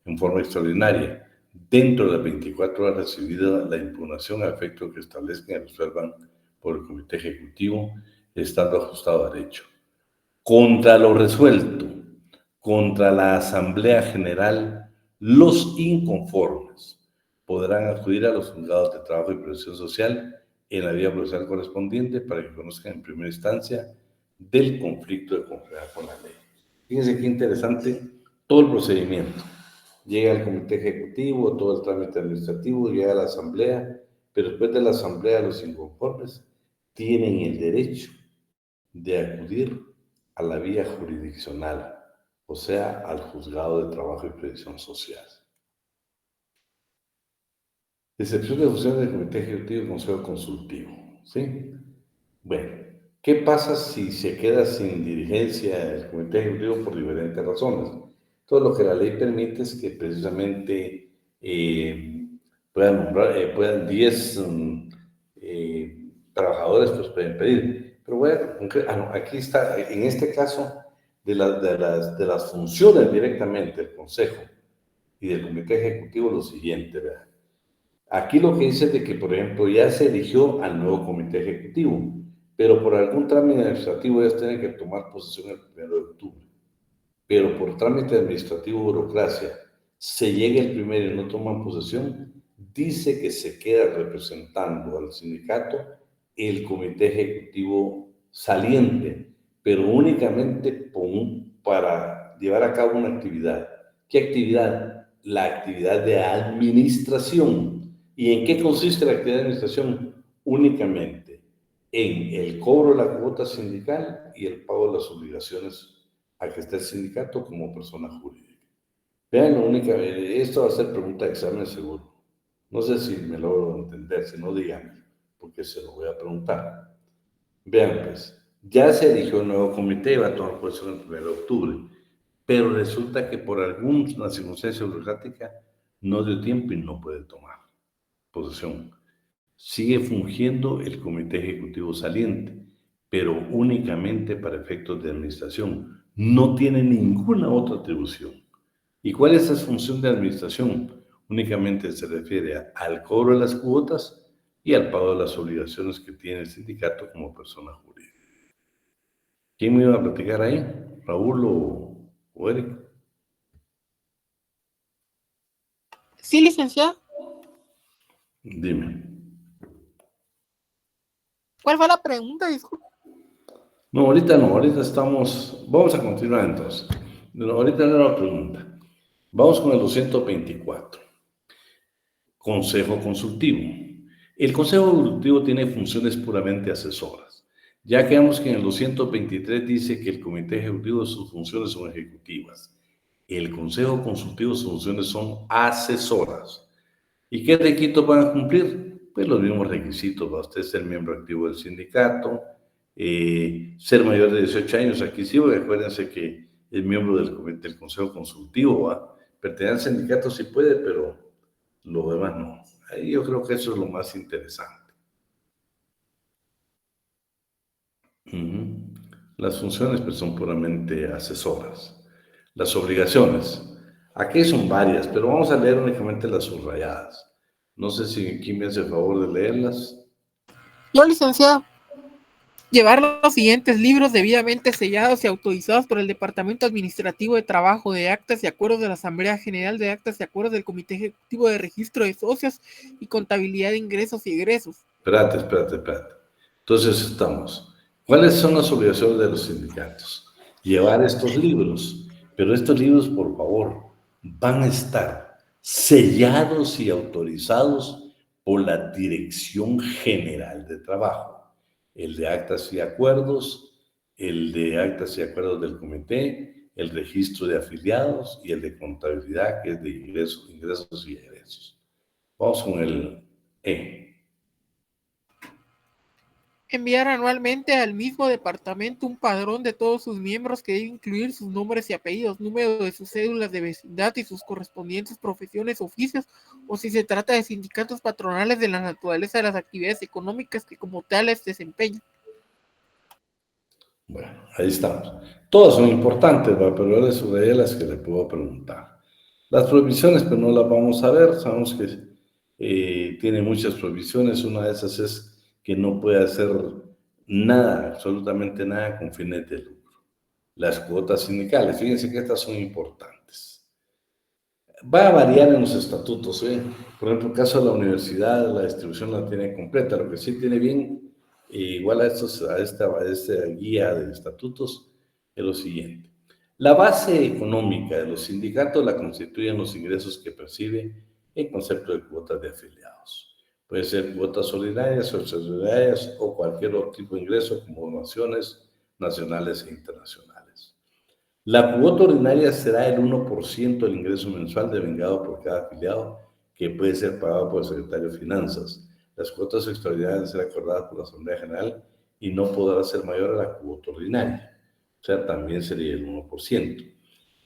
en forma extraordinaria dentro de las 24 horas recibida la impugnación a efecto que establezcan y resuelvan por el comité ejecutivo, estando ajustado a derecho. Contra lo resuelto, contra la Asamblea General, los inconformes podrán acudir a los juzgados de trabajo y previsión social en la vía procesal correspondiente para que conozcan en primera instancia del conflicto de conformidad con la ley. Fíjense qué interesante todo el procedimiento. Llega al comité ejecutivo, todo el trámite administrativo, llega a la asamblea, pero después de la asamblea los inconformes tienen el derecho de acudir a la vía jurisdiccional, o sea, al juzgado de trabajo y previsión social. Excepción de funciones del comité ejecutivo y consejo consultivo, ¿sí? Bueno, ¿qué pasa si se queda sin dirigencia el comité ejecutivo por diferentes razones? Todo lo que la ley permite es que precisamente puedan 10 trabajadores pues pueden pedir. Pero bueno, aquí está, en este caso, de las funciones directamente del consejo y del comité ejecutivo, lo siguiente, ¿verdad? Aquí lo que dice es de que, por ejemplo, ya se eligió al nuevo comité ejecutivo, pero por algún trámite administrativo ellos tienen que tomar posesión el 1 de octubre. Pero por trámite administrativo, burocracia, se llega el 1 y no toman posesión, dice que se queda representando al sindicato el comité ejecutivo saliente, pero únicamente para llevar a cabo una actividad. ¿Qué actividad? La actividad de administración. ¿Y en qué consiste la actividad de administración? Únicamente en el cobro de la cuota sindical y el pago de las obligaciones a que esté el sindicato como persona jurídica. Vean, esto va a ser pregunta de examen seguro. No sé si me logro entender, si no díganme, porque se lo voy a preguntar. Vean pues, ya se eligió el nuevo comité y va a tomar posesión el 1 de octubre, pero resulta que por alguna circunstancia burocrática no dio tiempo y no puede tomar posesión. Sigue fungiendo el comité ejecutivo saliente, pero únicamente para efectos de administración. No tiene ninguna otra atribución. ¿Y cuál es esa función de administración? Únicamente se refiere al cobro de las cuotas y al pago de las obligaciones que tiene el sindicato como persona jurídica. ¿Quién me iba a platicar ahí? ¿Raúl o Eric? Sí, licenciado. Dime. ¿Cuál fue la pregunta? Disculpe. No, ahorita estamos, vamos a continuar entonces. No, ahorita no era la pregunta. Vamos con el 224. Consejo consultivo. El Consejo Consultivo tiene funciones puramente asesoras. Ya quedamos que en el 223 dice que el Comité Ejecutivo sus funciones son ejecutivas. El Consejo Consultivo sus funciones son asesoras. ¿Y qué requisitos van a cumplir? Pues los mismos requisitos. Va usted ser miembro activo del sindicato, ser mayor de 18 años. Aquí sí, porque acuérdense que es miembro del Consejo Consultivo, ¿va? Pertenecer al sindicato sí puede, pero lo demás no. Ahí yo creo que eso es lo más interesante. Las funciones pues, son puramente asesoras. Las obligaciones. Aquí son varias, pero vamos a leer únicamente las subrayadas. No sé si quién me hace el favor de leerlas. Yo, licenciado, llevar los siguientes libros debidamente sellados y autorizados por el Departamento Administrativo de Trabajo de Actas y Acuerdos de la Asamblea General de Actas y Acuerdos del Comité Ejecutivo de Registro de Socios y Contabilidad de Ingresos y Egresos. Espérate. Entonces estamos. ¿Cuáles son las obligaciones de los sindicatos? Llevar estos libros. Pero estos libros, por favor, van a estar sellados y autorizados por la Dirección General de Trabajo. El de actas y acuerdos, el de actas y acuerdos del comité, el registro de afiliados y el de contabilidad, que es de ingresos y egresos. Vamos con el E. Enviar anualmente al mismo departamento un padrón de todos sus miembros que debe incluir sus nombres y apellidos, número de sus cédulas de vecindad y sus correspondientes profesiones, oficios, o si se trata de sindicatos patronales de la naturaleza de las actividades económicas que como tales desempeñan. Bueno, ahí estamos. Todas son importantes, ¿va? Pero ahora sobre las que le puedo preguntar. Las prohibiciones, pues no las vamos a ver. Sabemos que tiene muchas prohibiciones. Una de esas es que no puede hacer nada, absolutamente nada, con fines de lucro. Las cuotas sindicales, fíjense que estas son importantes. Va a variar en los estatutos, ¿eh? Por ejemplo, en el caso de la universidad, la distribución la tiene completa. Lo que sí tiene bien, igual a esta guía de estatutos, es lo siguiente. La base económica de los sindicatos la constituyen los ingresos que percibe en concepto de cuotas de afiliados. Puede ser cuotas ordinarias o extraordinarias o cualquier otro tipo de ingreso como donaciones nacionales e internacionales. La cuota ordinaria será el 1% del ingreso mensual devengado por cada afiliado que puede ser pagado por el secretario de Finanzas. Las cuotas extraordinarias serán acordadas por la Asamblea General y no podrá ser mayor a la cuota ordinaria. O sea, también sería el 1%.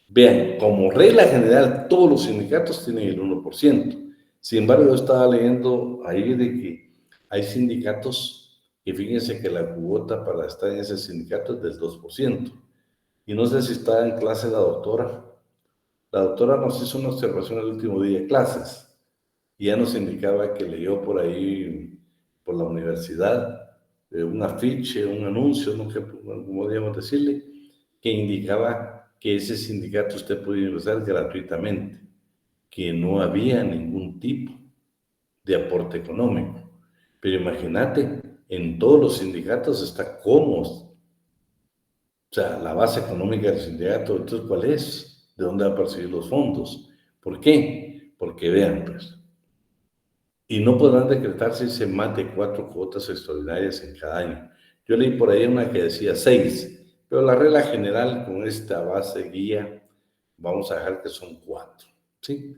Vean, como regla general, todos los sindicatos tienen el 1%. Sin embargo, yo estaba leyendo ahí de que hay sindicatos que fíjense que la cuota para estar en ese sindicato es del 2%. Y no sé si está en clase la doctora. La doctora nos hizo una observación el último día de clases y ya nos indicaba que leyó por ahí, por la universidad, un afiche, un anuncio, no sé cómo podríamos decirle, que indicaba que ese sindicato usted podía ingresar gratuitamente, que no había ningún tipo de aporte económico. Pero imagínate, en todos los sindicatos está cómodo. O sea, la base económica del sindicato, entonces, ¿cuál es? ¿De dónde va a percibir los fondos? ¿Por qué? Porque vean, pues, y no podrán decretarse más de 4 cuotas extraordinarias en cada año. Yo leí por ahí una que decía 6, pero la regla general con esta base guía, vamos a dejar que son 4, ¿sí?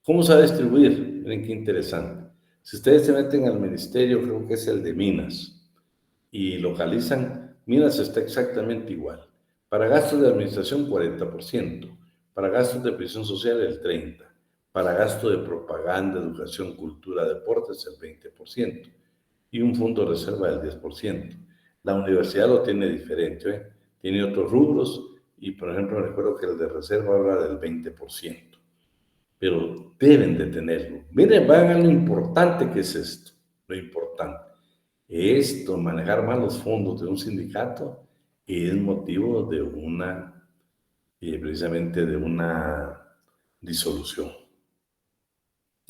¿Cómo se va a distribuir? Miren qué interesante. Si ustedes se meten al ministerio, creo que es el de Minas, y localizan, Minas está exactamente igual. Para gastos de administración, 40%. Para gastos de previsión social, el 30%. Para gasto de propaganda, educación, cultura, deportes, el 20%. Y un fondo de reserva del 10%. La universidad lo tiene diferente, ¿eh? Tiene otros rubros y, por ejemplo, recuerdo que el de reserva habla del 20%. Pero deben de tenerlo. Miren, vean lo importante que es esto. Lo importante. Esto, manejar mal los fondos de un sindicato, es motivo de precisamente de una disolución.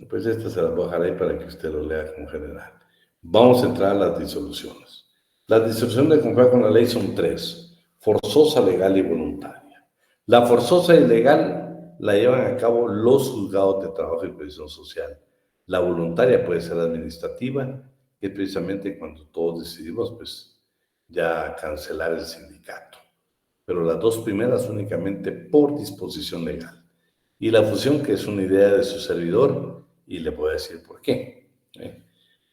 Pues esta se la voy a dejar ahí para que usted lo lea como general. Vamos a entrar a las disoluciones. La distorsión de confianza con la ley son tres: forzosa, legal y voluntaria. La forzosa y legal la llevan a cabo los juzgados de trabajo y previsión social. La voluntaria puede ser administrativa, que es precisamente cuando todos decidimos pues ya cancelar el sindicato. Pero las dos primeras únicamente por disposición legal. Y la fusión, que es una idea de su servidor, y le voy a decir por qué.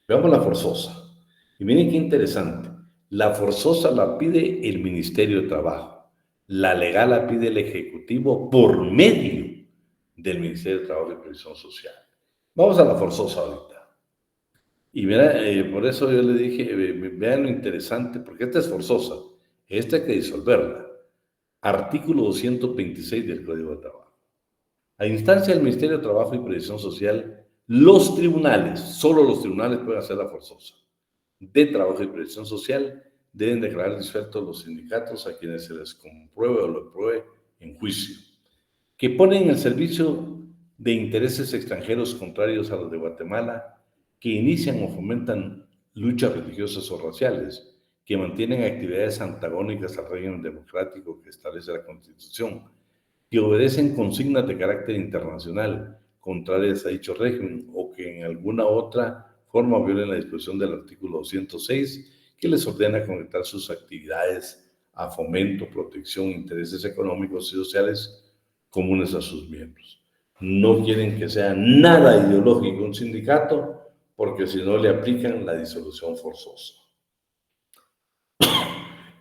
Veamos la forzosa. Y miren qué interesante. La forzosa la pide el Ministerio de Trabajo. La legal la pide el Ejecutivo por medio del Ministerio de Trabajo y Previsión Social. Vamos a la forzosa ahorita. Y mira, por eso yo le dije, vean lo interesante, porque esta es forzosa. Esta hay que disolverla. Artículo 226 del Código de Trabajo. A instancia del Ministerio de Trabajo y Previsión Social, los tribunales, solo los tribunales pueden hacer la forzosa de Trabajo y Previsión Social, deben declarar disueltos los sindicatos a quienes se les compruebe o lo pruebe en juicio, que ponen en el servicio de intereses extranjeros contrarios a los de Guatemala, que inician o fomentan luchas religiosas o raciales, que mantienen actividades antagónicas al régimen democrático que establece la Constitución, que obedecen consignas de carácter internacional contrarias a dicho régimen o que en alguna otra forma violen la disposición del artículo 206 que les ordena conectar sus actividades a fomento, protección, intereses económicos y sociales comunes a sus miembros. No quieren que sea nada ideológico un sindicato porque si no le aplican la disolución forzosa.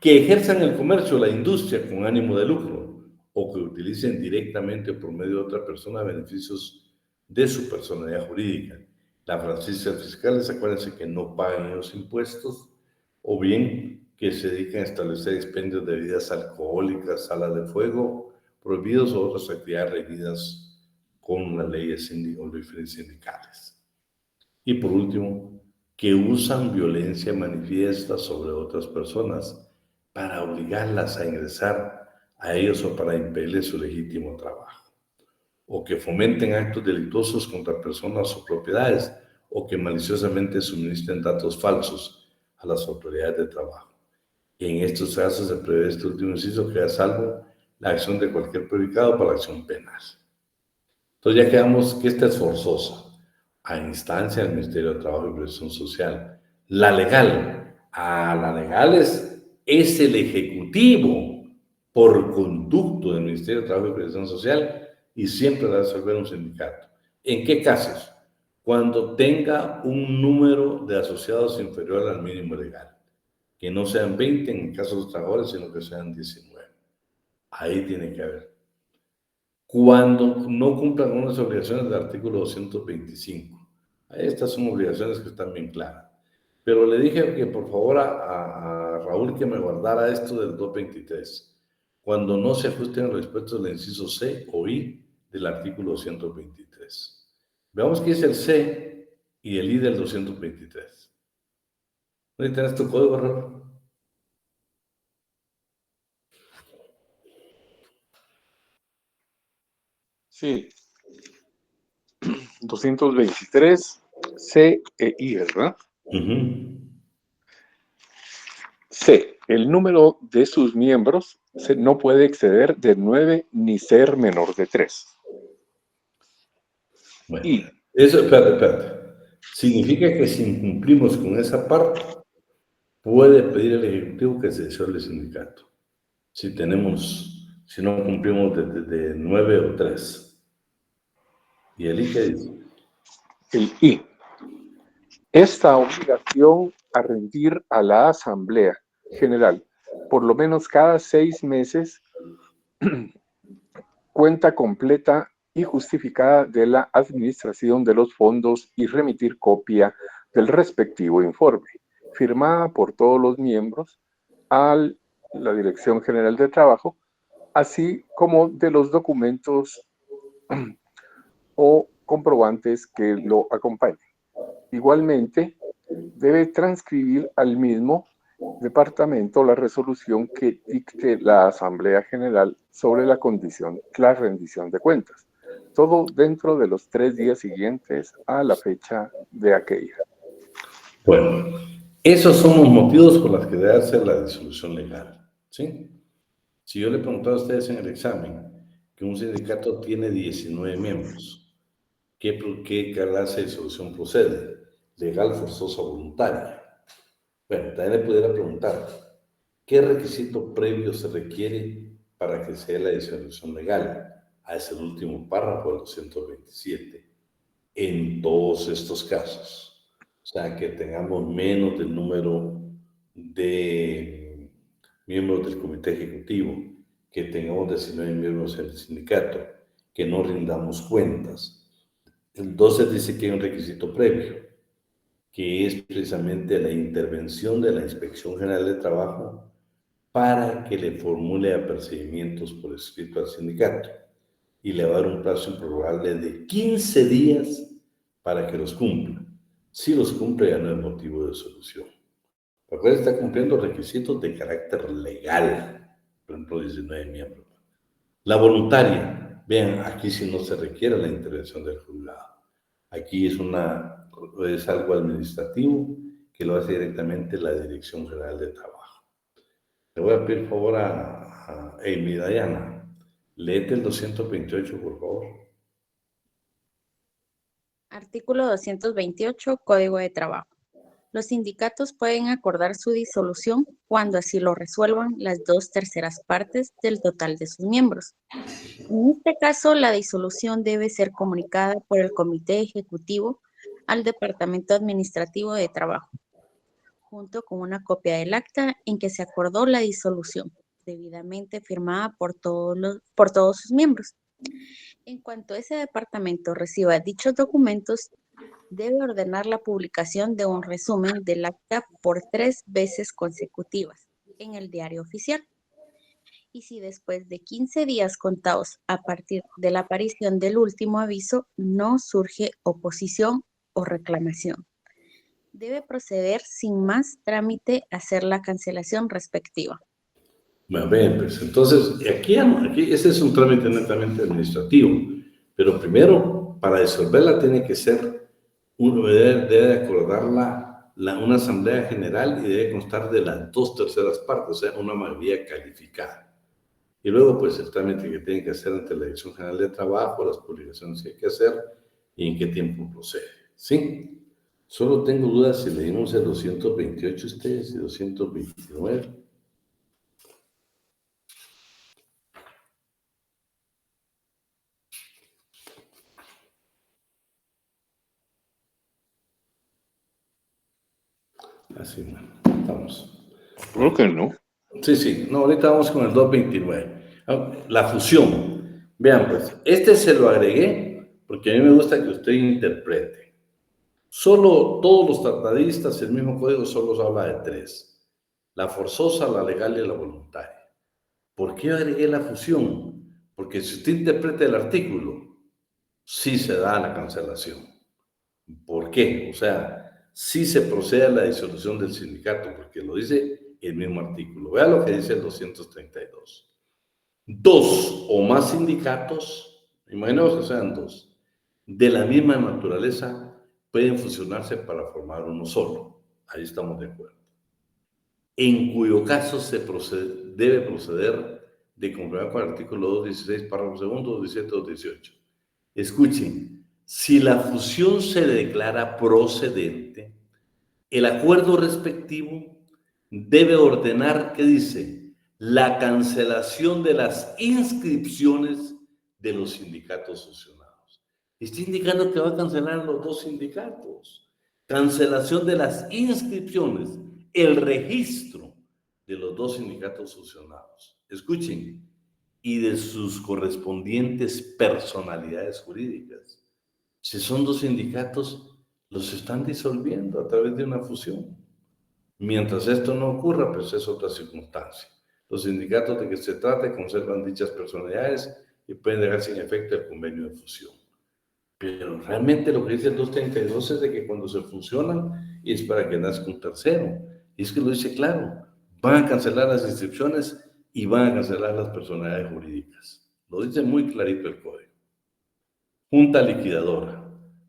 Que ejerzan el comercio o la industria con ánimo de lucro o que utilicen directamente o por medio de otra persona beneficios de su personalidad jurídica. Las franquicias fiscales, acuérdense que no pagan los impuestos, o bien que se dedican a establecer expendios de bebidas alcohólicas, salas de fuego, prohibidos o otras actividades regidas con las leyes o diferentes sindicales. Y por último, que usan violencia manifiesta sobre otras personas para obligarlas a ingresar a ellos o para impedirles su legítimo trabajo, o que fomenten actos delictuosos contra personas o propiedades, o que maliciosamente suministren datos falsos a las autoridades de trabajo. En estos casos se prevé este último inciso que a salvo la acción de cualquier predicado para la acción penal. Entonces ya quedamos que esta es forzosa, a instancia del Ministerio de Trabajo y Previsión Social. La legal, la legal es el Ejecutivo por conducto del Ministerio de Trabajo y Previsión Social y siempre va a resolver un sindicato. ¿En qué casos? Cuando tenga un número de asociados inferior al mínimo legal, que no sean 20 en casos de los trabajadores, sino que sean 19. Ahí tiene que haber. Cuando no cumplan unas obligaciones del artículo 225. Estas son obligaciones que están bien claras. Pero le dije que por favor a Raúl que me guardara esto del 223. Cuando no se ajusten los dispuestos del inciso C o I del artículo 223. Veamos qué es el C y el I del 223. ¿Dónde tienes tu código, Raúl? Sí. 223 C e I, ¿verdad? C. El número de sus miembros no puede exceder de 9 ni ser menor de 3. Bueno, eso, espérate. Significa que si incumplimos con esa parte, puede pedir al Ejecutivo que se disuelva el sindicato. Si no cumplimos de 9 o 3. ¿Y el I qué dice? El I. Esta obligación a rendir a la Asamblea General, por lo menos cada 6 meses, cuenta completa y justificada de la administración de los fondos y remitir copia del respectivo informe, firmada por todos los miembros a la Dirección General de Trabajo, así como de los documentos o comprobantes que lo acompañen. Igualmente, debe transcribir al mismo departamento la resolución que dicte la Asamblea General sobre la rendición de cuentas, todo dentro de los 3 días siguientes a la fecha de aquella. Bueno, Esos son los motivos por los que debe hacer la disolución legal, ¿sí? Si yo le preguntaba a ustedes en el examen que un sindicato tiene 19 miembros, ¿qué clase de disolución procede? Legal, forzosa, voluntaria. Bueno, también le pudiera preguntar, ¿qué requisito previo se requiere para que sea la disolución legal? Es el último párrafo del 227. En todos estos casos. O sea, que tengamos menos del número de miembros del comité ejecutivo, que tengamos 19 miembros en el sindicato, que no rindamos cuentas. Entonces dice que hay un requisito previo, que es precisamente la intervención de la Inspección General de Trabajo para que le formule apercibimientos por escrito al sindicato y le va a dar un plazo improrrogable de 15 días para que los cumpla. Si los cumple, ya no es motivo de solución. Recuerda, está cumpliendo requisitos de carácter legal, por ejemplo, 19 miembros. La voluntaria, vean, aquí sí no se requiere la intervención del juzgado. Aquí es algo administrativo que lo hace directamente la Dirección General de Trabajo. Le voy a pedir favor a Amy Dayana. Léete el 228, por favor. Artículo 228, Código de Trabajo. Los sindicatos pueden acordar su disolución cuando así lo resuelvan las 2/3 partes del total de sus miembros. En este caso, la disolución debe ser comunicada por el Comité Ejecutivo al Departamento Administrativo de Trabajo, junto con una copia del acta en que se acordó la disolución, debidamente firmada por todos sus miembros. En cuanto ese departamento reciba dichos documentos, debe ordenar la publicación de un resumen del acta por 3 veces consecutivas en el diario oficial. Y si después de 15 días contados a partir de la aparición del último aviso no surge oposición o reclamación, debe proceder sin más trámite a hacer la cancelación respectiva. Bueno, bien, pues entonces, aquí ese es un trámite netamente administrativo, pero primero, para disolverla tiene que ser, debe acordarla una asamblea general y debe constar de las 2/3 partes, o sea, una mayoría calificada. Y luego, pues, el trámite que tiene que hacer ante la Dirección General de Trabajo, las publicaciones que hay que hacer y en qué tiempo procede, ¿sí? Solo tengo dudas si leímos el 228 ustedes y 229. Así, bueno, estamos. Creo que no. Sí, no, ahorita vamos con el 229. La fusión. Vean, pues, se lo agregué porque a mí me gusta que usted interprete. Solo todos los tratadistas, el mismo código solo habla de 3. La forzosa, la legal y la voluntaria. ¿Por qué agregué la fusión? Porque si usted interpreta el artículo, sí se da la cancelación. ¿Por qué? O sea, sí se procede a la disolución del sindicato, porque lo dice el mismo artículo. Vea lo que dice el 232. 2 o más sindicatos, imaginemos que sean 2, de la misma naturaleza, pueden fusionarse para formar uno solo. Ahí estamos de acuerdo. En cuyo caso debe proceder de conformidad con el artículo 216, párrafo segundo, 217, 218. Escuchen, si la fusión se declara procedente, el acuerdo respectivo debe ordenar, ¿qué dice? La cancelación de las inscripciones de los sindicatos fusionados. Está indicando que va a cancelar los 2 sindicatos. Cancelación de las inscripciones, el registro de los 2 sindicatos fusionados. Escuchen, y de sus correspondientes personalidades jurídicas. Si son 2 sindicatos, los están disolviendo a través de una fusión. Mientras esto no ocurra, pues es otra circunstancia. Los sindicatos de que se trate conservan dichas personalidades y pueden dejar sin efecto el convenio de fusión. Pero realmente lo que dice el 232 es de que cuando se fusionan es para que nazca un tercero. Y es que lo dice claro, van a cancelar las inscripciones y van a cancelar las personalidades jurídicas. Lo dice muy clarito el código. Junta liquidadora.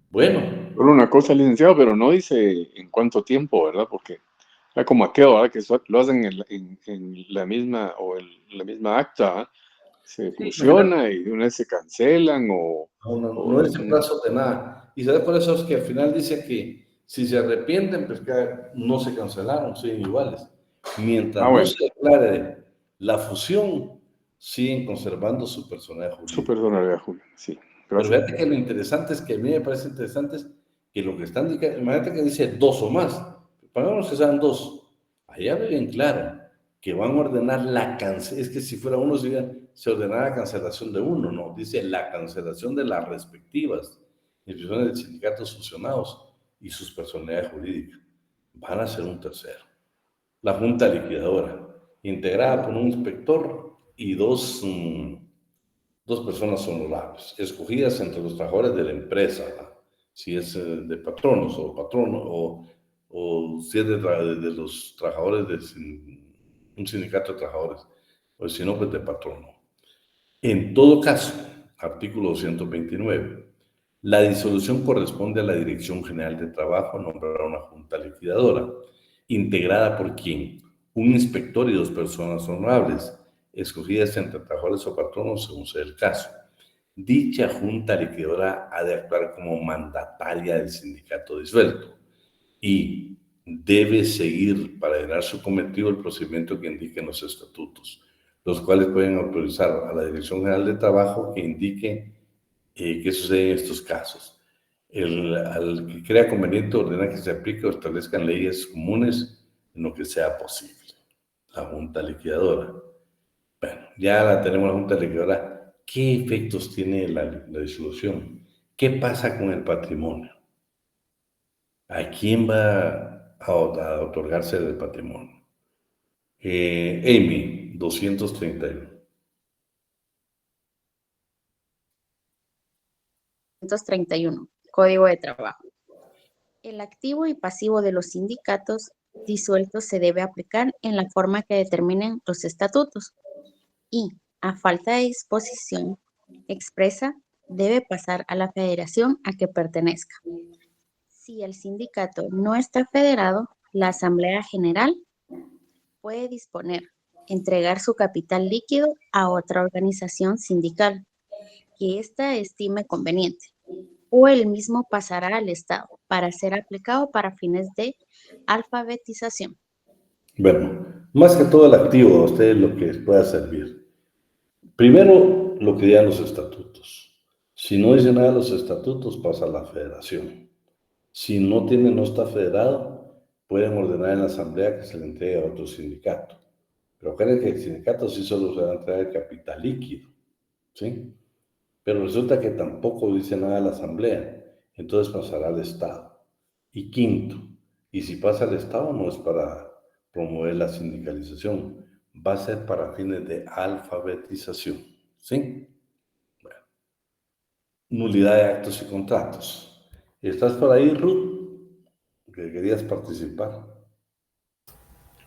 Bueno. Solo una cosa, licenciado, pero no dice en cuánto tiempo, ¿verdad? Porque Como aquello, ¿verdad? Que lo hacen en la misma o en la misma acta, ¿verdad? Se Sí, fusiona y de una vez se cancelan no es en plazo de nada. Y ¿sabes por eso? Es que al final dice que si se arrepienten, pues que no se cancelaron, siguen iguales. Mientras no bueno, se declare la fusión, siguen conservando su personalidad su jurídica. personalidad jurídica, sí. Pero Gracias. fíjate que lo interesante es que a mí me parece interesante es que lo que están indicando, imagínate que dice 2 o más, pongamos que sean 2, allá ve bien claro que van a ordenar la cancelación, es que si fuera uno se ordenara la cancelación de uno, no, dice la cancelación de las respectivas instituciones de sindicatos fusionados y sus personalidades jurídicas. Van a ser un tercero. La junta liquidadora, integrada por un inspector y dos personas honorables, escogidas entre los trabajadores de la empresa, ¿verdad? Si es de patronos o patrono, o si es de los trabajadores de un sindicato de trabajadores, o si no, pues de patrono. En todo caso, artículo 229, la disolución corresponde a la Dirección General de Trabajo nombrar una junta liquidadora, integrada por quién, un inspector y 2 personas honorables, escogidas entre trabajadores o patronos según sea el caso. Dicha junta liquidadora ha de actuar como mandataria del sindicato disuelto y debe seguir para llenar su cometido el procedimiento que indiquen los estatutos, los cuales pueden autorizar a la Dirección General de Trabajo que indique qué sucede en estos casos. Al que crea conveniente ordena que se aplique o establezcan leyes comunes en lo que sea posible. La junta liquidadora. Bueno, ya la tenemos la junta liquidadora. ¿Qué efectos tiene la disolución? ¿Qué pasa con el patrimonio? ¿A quién va a otorgarse el patrimonio? Amy, 231. 231. Código de Trabajo. El activo y pasivo de los sindicatos disueltos se debe aplicar en la forma que determinen los estatutos y, a falta de disposición expresa, debe pasar a la federación a que pertenezca. Si el sindicato no está federado, la Asamblea General puede disponer entregar su capital líquido a otra organización sindical que ésta estime conveniente, o el mismo pasará al Estado para ser aplicado para fines de alfabetización. Bueno, más que todo el activo, a ustedes lo que les pueda servir. Primero, lo que digan los estatutos. Si no dice nada los estatutos, pasa a la federación. Si no está federado, pueden ordenar en la asamblea que se le entregue a otro sindicato. Pero creen que el sindicato sí solo se va a entregar el capital líquido, ¿sí? Pero resulta que tampoco dice nada la asamblea, entonces pasará al Estado. Y quinto, y si pasa al Estado no es para promover la sindicalización, va a ser para fines de alfabetización, ¿sí? Bueno, nulidad de actos y contratos. ¿Estás por ahí, Ruth? Que querías participar.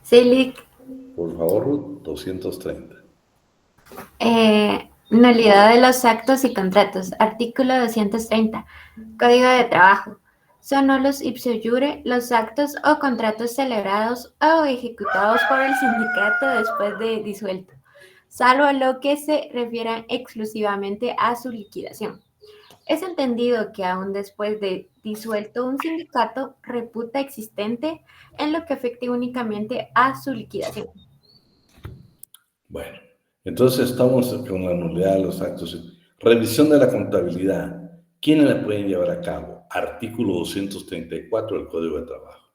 Sí, Lick. Por favor, Ruth, 230. Nulidad de los actos y contratos. Artículo 230. Código de Trabajo. Son nulos ipso iure los actos o contratos celebrados o ejecutados por el sindicato después de disuelto, salvo a lo que se refiera exclusivamente a su liquidación. Es entendido que aún después de disuelto un sindicato reputa existente en lo que afecte únicamente a su liquidación. Bueno, entonces estamos con la nulidad de los actos. Revisión de la contabilidad. ¿Quiénes la pueden llevar a cabo? Artículo 234 del Código de Trabajo.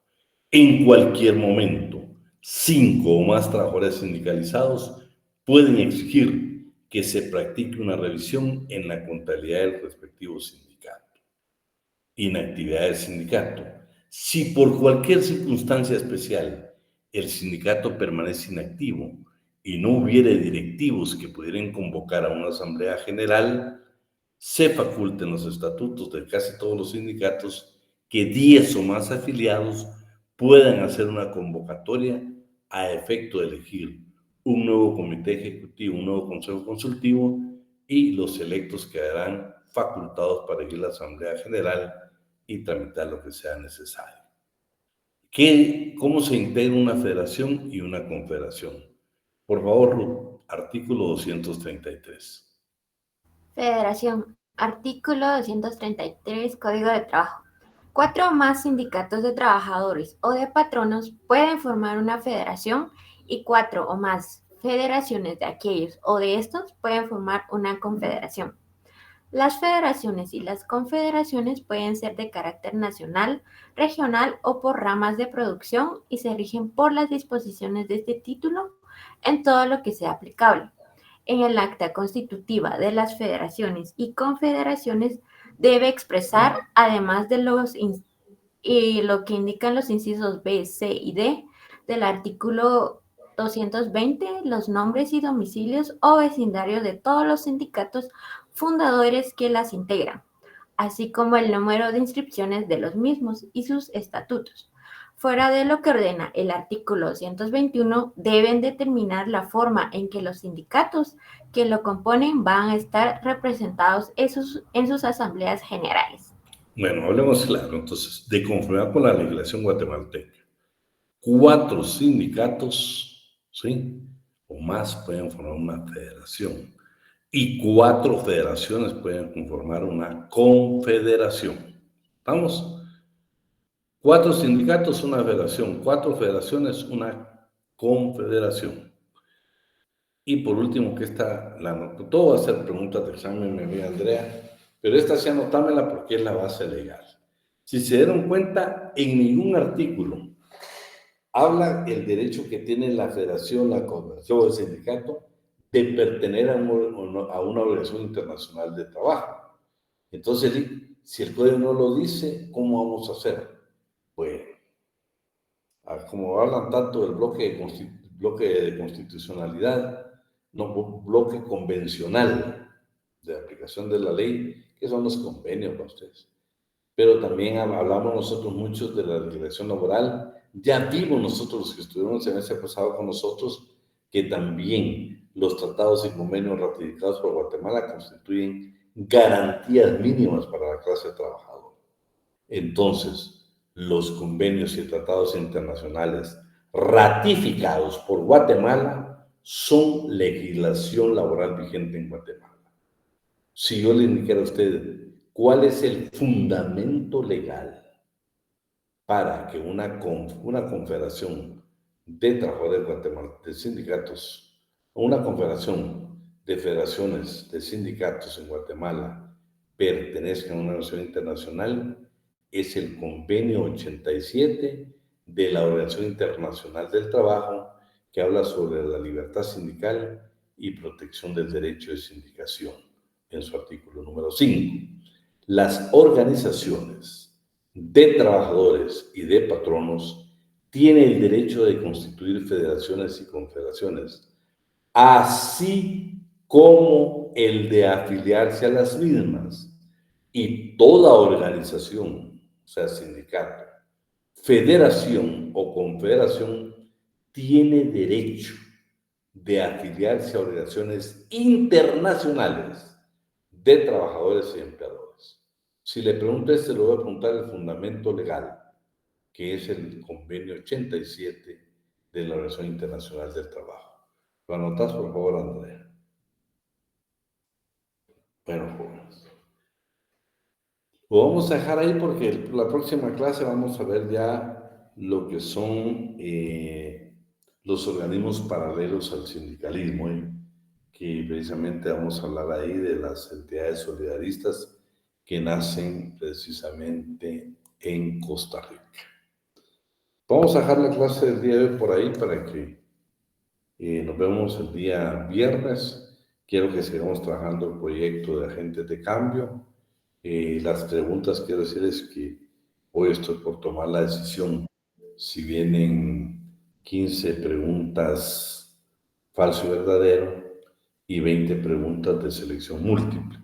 En cualquier momento, 5 o más trabajadores sindicalizados pueden exigir que se practique una revisión en la contabilidad del respectivo sindicato. Inactividad del sindicato. Si por cualquier circunstancia especial el sindicato permanece inactivo y no hubiere directivos que pudieran convocar a una asamblea general, se faculta en los estatutos de casi todos los sindicatos que 10 o más afiliados puedan hacer una convocatoria a efecto de elegir un nuevo comité ejecutivo, un nuevo consejo consultivo, y los electos quedarán facultados para elegir la asamblea general y tramitar lo que sea necesario. ¿Cómo se integra una federación y una confederación? Por favor, Ruth, artículo 233. Federación. Artículo 233, Código de Trabajo. 4 o más sindicatos de trabajadores o de patronos pueden formar una federación y 4 o más federaciones de aquellos o de estos pueden formar una confederación. Las federaciones y las confederaciones pueden ser de carácter nacional, regional o por ramas de producción y se rigen por las disposiciones de este título en todo lo que sea aplicable. En el acta constitutiva de las federaciones y confederaciones debe expresar, además de lo que indican los incisos B, C y D del artículo 220, los nombres y domicilios o vecindarios de todos los sindicatos fundadores que las integran, así como el número de inscripciones de los mismos y sus estatutos. Fuera de lo que ordena el artículo 221, deben determinar la forma en que los sindicatos que lo componen van a estar representados en sus asambleas generales. Bueno, hablemos claro. Entonces, de conformidad con la legislación guatemalteca, 4 sindicatos, ¿sí?, o más pueden formar una federación y 4 federaciones pueden conformar una confederación. ¿Estamos? 4 sindicatos, una federación, 4 federaciones, una confederación. Y por último, que esta, todo va a ser preguntas de examen, mi amiga Andrea, pero esta sí anotámela porque es la base legal. Si se dieron cuenta, en ningún artículo habla el derecho que tiene la federación, la confederación o el sindicato de pertenecer a una organización internacional de trabajo. Entonces, si el código no lo dice, ¿cómo vamos a hacer? Pues, como hablan tanto del bloque de constitucionalidad, no, bloque convencional de aplicación de la ley, que son los convenios para ustedes. Pero también hablamos nosotros muchos de la legislación laboral. Ya vimos nosotros, los que estuvieron el semestre pasado con nosotros, que también los tratados y convenios ratificados por Guatemala constituyen garantías mínimas para la clase trabajadora. Entonces, los convenios y tratados internacionales ratificados por Guatemala son legislación laboral vigente en Guatemala. Si yo le indicara a usted cuál es el fundamento legal para que una confederación de trabajadores de Guatemala, de sindicatos, o una confederación de federaciones de sindicatos en Guatemala pertenezca a una organización internacional, es el convenio 87 de la Organización Internacional del Trabajo, que habla sobre la libertad sindical y protección del derecho de sindicación, en su artículo número 5. Las organizaciones de trabajadores y de patronos tienen el derecho de constituir federaciones y confederaciones, así como el de afiliarse a las mismas, y toda organización, o sea, sindicato, federación o confederación, tiene derecho de afiliarse a organizaciones internacionales de trabajadores y empleadores. Si le pregunto le voy a preguntar el fundamento legal, que es el convenio 87 de la Organización Internacional del Trabajo. ¿Lo anotas, por favor, Andrea? Bueno, jóvenes. Lo vamos a dejar ahí porque la próxima clase vamos a ver ya lo que son los organismos paralelos al sindicalismo, que precisamente vamos a hablar ahí de las entidades solidaristas que nacen precisamente en Costa Rica. Vamos a dejar la clase del día de hoy por ahí para que nos vemos el día viernes. Quiero que sigamos trabajando el proyecto de agentes de cambio. Las preguntas, quiero decir, es que hoy estoy por tomar la decisión si vienen 15 preguntas falso y verdadero y 20 preguntas de selección múltiple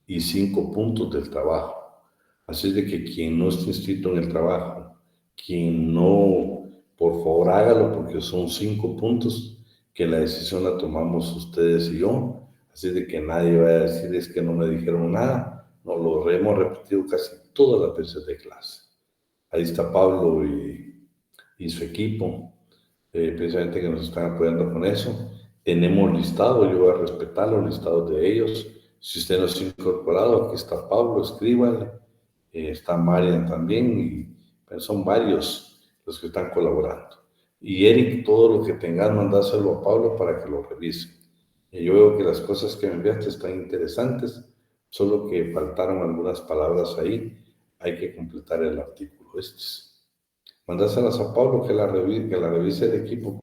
y 5 puntos del trabajo. Así de que quien no esté inscrito en el trabajo, quien no, por favor hágalo porque son 5 puntos que la decisión la tomamos ustedes y yo. Así de que nadie vaya a decir es que no me dijeron nada. No, lo hemos repetido casi todas las veces de clase. Ahí está Pablo y y su equipo, precisamente que nos están apoyando con eso. Tenemos listado, yo voy a respetar los listados de ellos. Si usted no se ha incorporado, aquí está Pablo, escríbale. Está Marian también, pero son varios los que están colaborando. Y Eric, todo lo que tengas, mandáselo a Pablo para que lo revise. Yo veo que las cosas que me enviaste están interesantes, solo que faltaron algunas palabras ahí. Hay que completar el artículo. Mandáselas a Pablo que la revise el equipo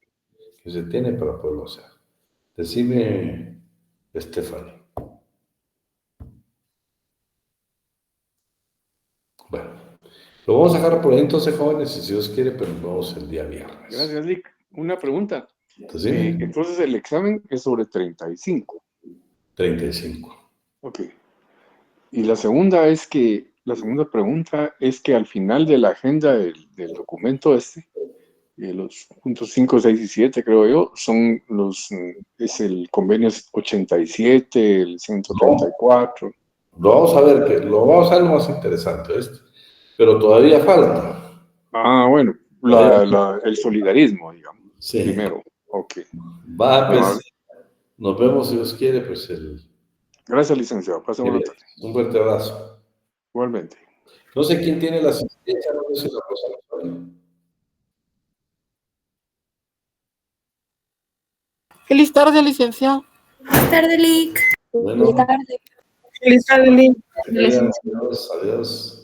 que se tiene para poderlo hacer. Decime, Stephanie. Bueno, lo vamos a dejar por ahí entonces, jóvenes, y si Dios quiere, pero nos vemos el día viernes. Gracias, Lick. Una pregunta. Entonces, Entonces el examen es sobre 35. 35. Ok. Y la segunda pregunta es que al final de la agenda del documento los puntos 5, 6 y 7, creo yo, es el convenio 87, el 134. Lo vamos a ver, lo más interesante, pero todavía falta. Bueno, el solidarismo, digamos. Sí. Primero, ok. Nos vemos si Dios quiere, pues Gracias, licenciado. Pase buena tarde. Un fuerte abrazo. Igualmente. No sé quién tiene la asistencia, no sé si la cosa. Feliz tarde, licenciado. Feliz tarde, Lick. Bueno. Feliz tarde. Feliz tarde, Lick. Adiós.